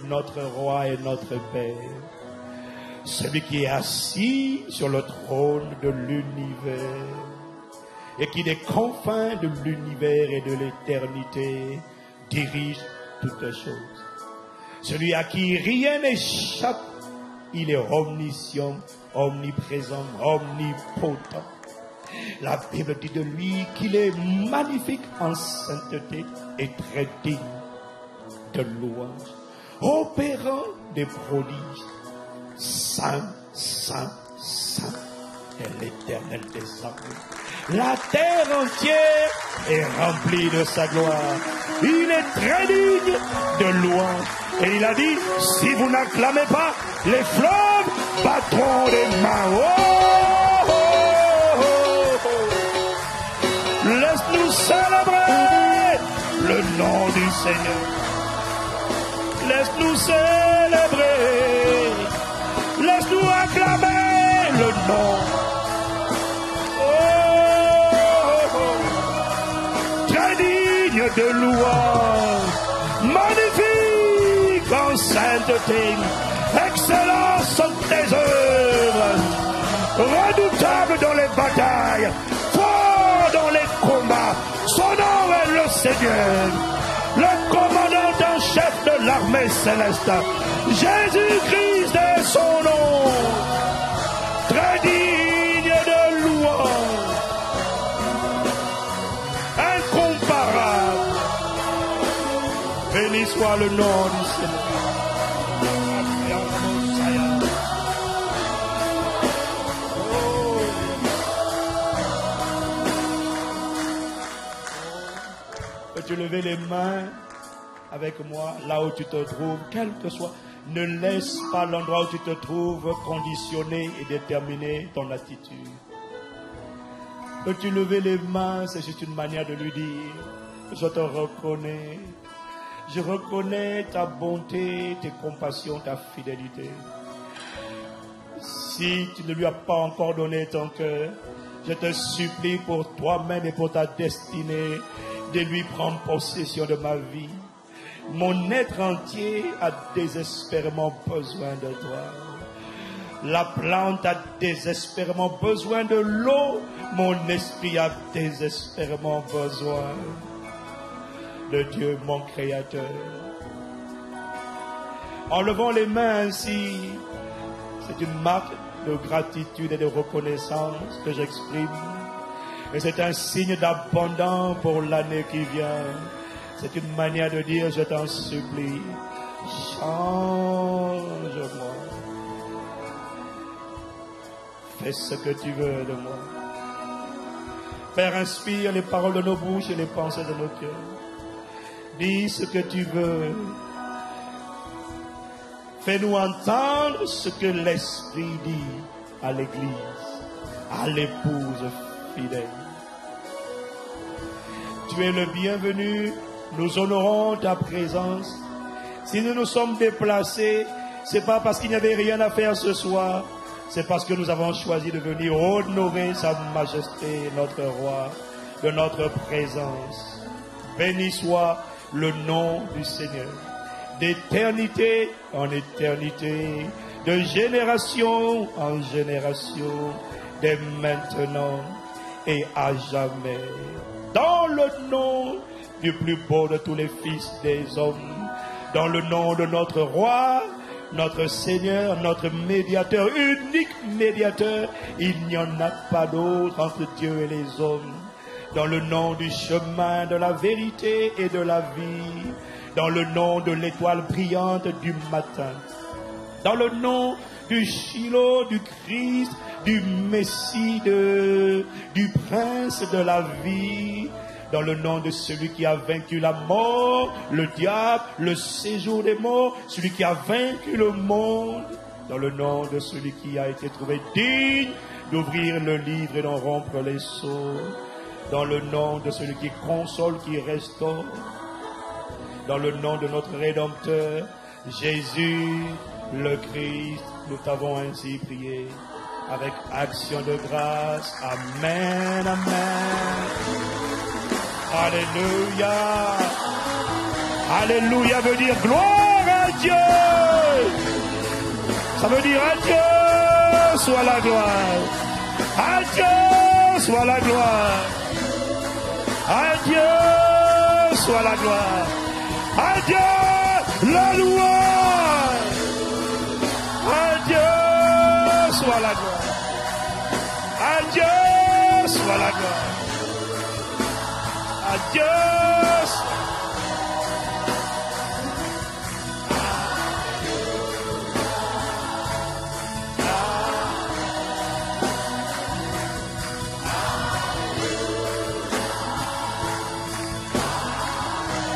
Speaker 2: notre roi et notre Père. Celui qui est assis sur le trône de l'univers et qui des confins de l'univers et de l'éternité dirige toutes choses. Celui à qui rien n'échappe, il est omniscient, omniprésent, omnipotent. La Bible dit de lui qu'il est magnifique en sainteté et très digne de louange, opérant des prodiges. Saint, Saint, Saint est l'Éternel des armées. La terre entière est remplie de sa gloire. Il est très digne de louange. Et il a dit, si vous n'acclamez pas, les fleuves battront des mains. Oh, oh, oh, oh. Laisse-nous célébrer le nom du Seigneur. Laisse-nous célébrer. Laisse-nous acclamer le nom. Oh, oh, très digne de louange, magnifique sainteté. Excellent sont tes œuvres. Redoutable dans les batailles. Fort dans les combats. Son nom est le Seigneur. Le commandant en chef de l'armée céleste. Jésus-Christ est son nom. Très digne de louange. Incomparable. Béni soit le nom du Seigneur. Peux-tu lever les mains avec moi là où tu te trouves, quel que soit. Ne laisse pas l'endroit où tu te trouves conditionner et déterminer ton attitude. Peux-tu lever les mains, c'est juste une manière de lui dire, je te reconnais. Je reconnais ta bonté, tes compassions, ta fidélité. Si tu ne lui as pas encore donné ton cœur, je te supplie pour toi-même et pour ta destinée de lui prendre possession de ma vie. Mon être entier a désespérément besoin de toi. La plante a désespérément besoin de l'eau. Mon esprit a désespérément besoin de Dieu, mon Créateur. En levant les mains ainsi, c'est une marque de gratitude et de reconnaissance que j'exprime. Et c'est un signe d'abondance pour l'année qui vient. C'est une manière de dire, je t'en supplie, change-moi. Fais ce que tu veux de moi. Père, inspire les paroles de nos bouches et les pensées de nos cœurs. Dis ce que tu veux. Fais-nous entendre ce que l'Esprit dit à l'Église, à l'épouse fidèle. Tu es le bienvenu, nous honorons ta présence. Si nous nous sommes déplacés, c'est pas parce qu'il n'y avait rien à faire ce soir, c'est parce que nous avons choisi de venir honorer sa majesté, notre roi, de notre présence. Béni soit le nom du Seigneur, d'éternité en éternité, de génération en génération, dès maintenant et à jamais. Dans le nom du plus beau de tous les fils des hommes, dans le nom de notre roi, notre Seigneur, notre médiateur, unique médiateur, il n'y en a pas d'autre entre Dieu et les hommes. Dans le nom du chemin de la vérité et de la vie, dans le nom de l'étoile brillante du matin, dans le nom du Shiloh, du Christ, du Messie, du Prince de la vie, dans le nom de celui qui a vaincu la mort, le diable, le séjour des morts, celui qui a vaincu le monde, dans le nom de celui qui a été trouvé digne d'ouvrir le livre et d'en rompre les sceaux, dans le nom de celui qui console, qui restaure, dans le nom de notre Rédempteur, Jésus, le Christ, nous t'avons ainsi prié, avec action de grâce. Amen, amen. Alléluia. Alléluia veut dire gloire à Dieu. Ça veut dire à Dieu soit la gloire. À Dieu soit la gloire. À Dieu soit la gloire. À Dieu la louange. À Dieu soit la gloire. À Dieu soit la gloire. À Dieu.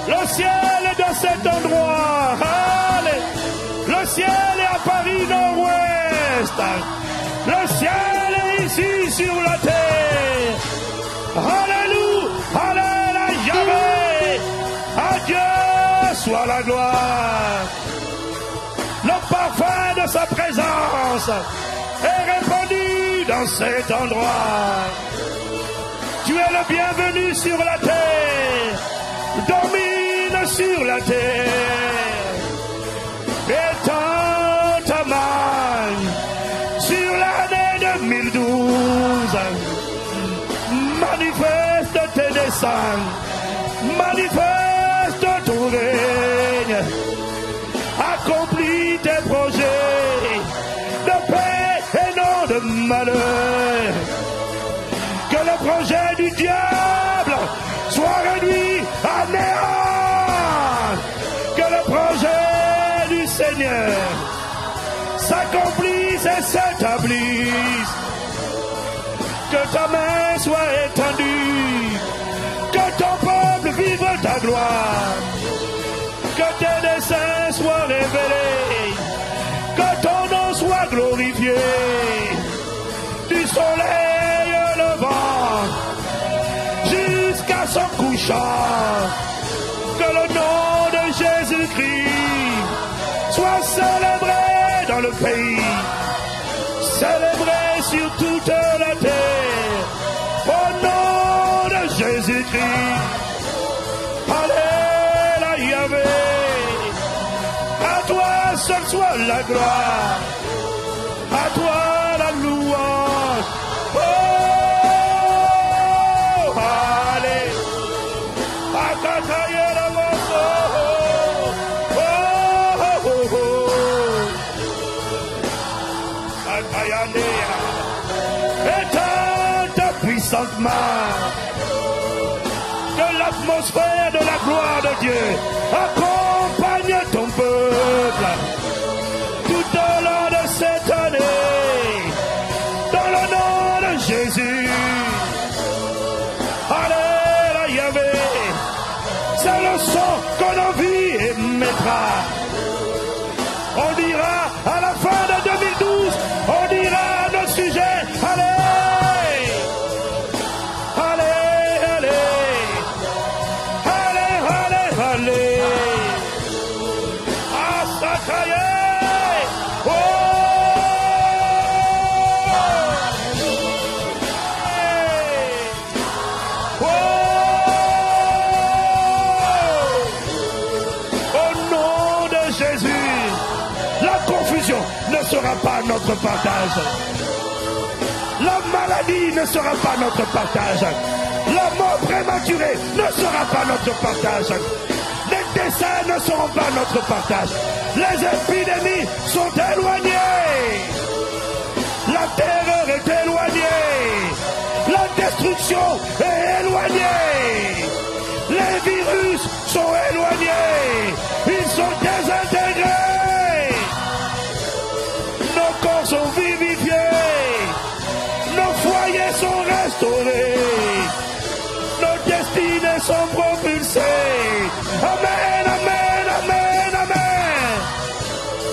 Speaker 2: Le ciel est dans cet endroit. Allez. Le ciel est à Paris Nord-Ouest. Le ciel est ici sur la terre. Alléluia. Alléluia. Yahvé. À Dieu soit la gloire. Le parfum de sa présence est répandu dans cet endroit. Tu es le bienvenu sur la terre. Domine sur la terre. Et Saint. Manifeste ton règne. Accomplis tes projets de paix et non de malheur. Que le projet du diable soit réduit à néant. Que le projet du Seigneur s'accomplisse et s'établisse. Que ta main soit étendue. Que ton peuple vive ta gloire. Que tes desseins soient révélés. Que ton nom soit glorifié. Du soleil levant jusqu'à son couchant. Que le nom de Jésus-Christ soit célébré dans le pays. Célébré sur toute la terre. Au nom de Jésus-Christ. Alléluia Yahvé. À toi seul soit la gloire. À toi la louange. Oh, allez. Akataye la moto. Oh, oh, oh, oh. Akayane. Étends ta puissante main. Que l'atmosphère de la gloire de Dieu accompagne ton peuple tout au long de cette année. Dans le nom de Jésus. Alléluia Yahvé. C'est le son qu'on envie et mettra. On dira à la fin de 2012, on dira à notre sujet, allez, allez, allez, allez, allez, allez, à Sakaye, oh, au nom de Jésus. La confusion ne sera pas notre partage. La maladie ne sera pas notre partage. La mort prématurée ne sera pas notre partage. Les décès ne seront pas notre partage. Les épidémies sont éloignées. La terreur est éloignée. La destruction est éloignée. Les virus sont éloignés. Ils sont désintégrés. Nos corps sont vivifiés. Nos foyers sont restaurés. Nos destinées sont propulsées. Amen, amen, amen, amen.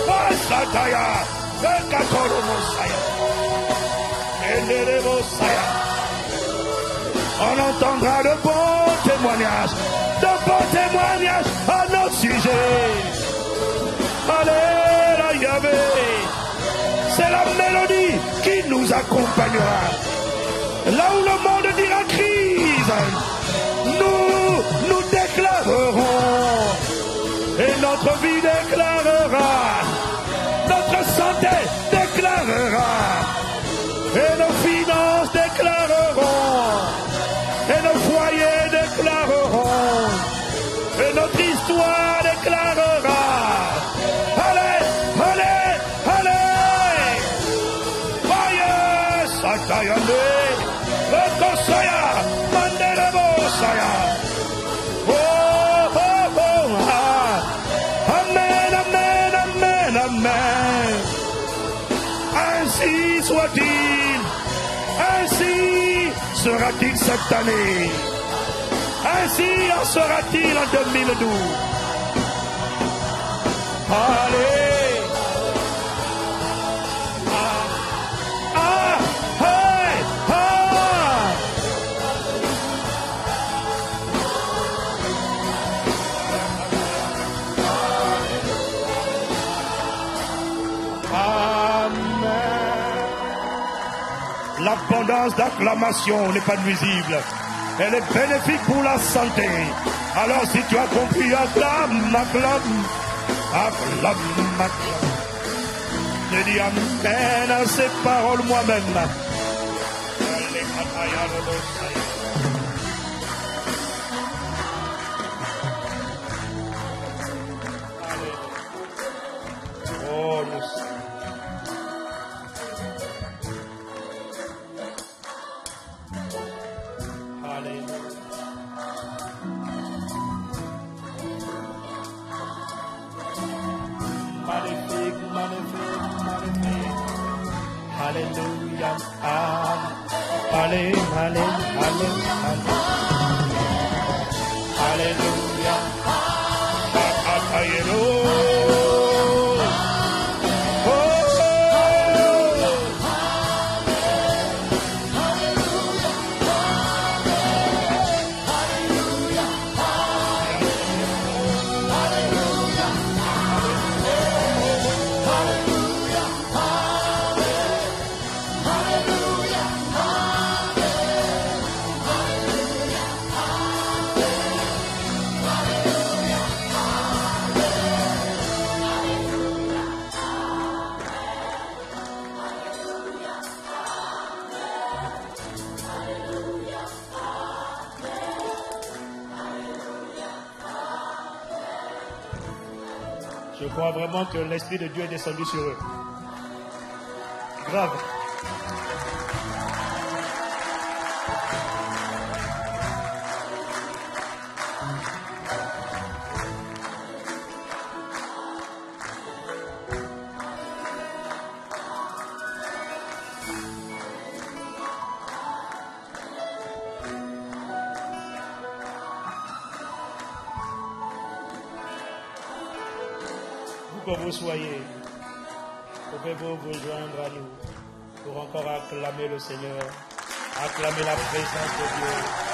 Speaker 2: Wasataya, Ekatoro Mosaya, Endere Mosaya. On entendra de bons témoignages à notre sujet. Alléluia Yahvé. C'est la mélodie qui nous accompagnera. Là où le monde dira crise, nous déclarerons. Et notre vie déclarera. Notre santé déclarera. Et nos finances déclareront. Et nos foyers déclareront. Et notre histoire déclarera. Allez, allez, allez. Voyez, Satayane, Ekosaya, Mandelebo Saya. Oh, oh, oh, ah. Amen, amen, amen, amen. Ainsi soit-il. Ainsi sera-t-il cette année. Ainsi en sera-t-il en 2012. Allez. Ah, ah, hey, ah. Amen. L'abondance d'acclamation n'est pas nuisible. Elle est bénéfique pour la santé. Alors si tu as compris, acclame, acclame, acclame, acclame. Je dis amen à ces paroles moi-même. Alléluia. Allez, allez, allez, Alléluia. Je crois vraiment que l'Esprit de Dieu est descendu sur eux. Grave. Que vous soyez, pouvez-vous vous joindre à nous pour encore acclamer le Seigneur, acclamer la présence de Dieu.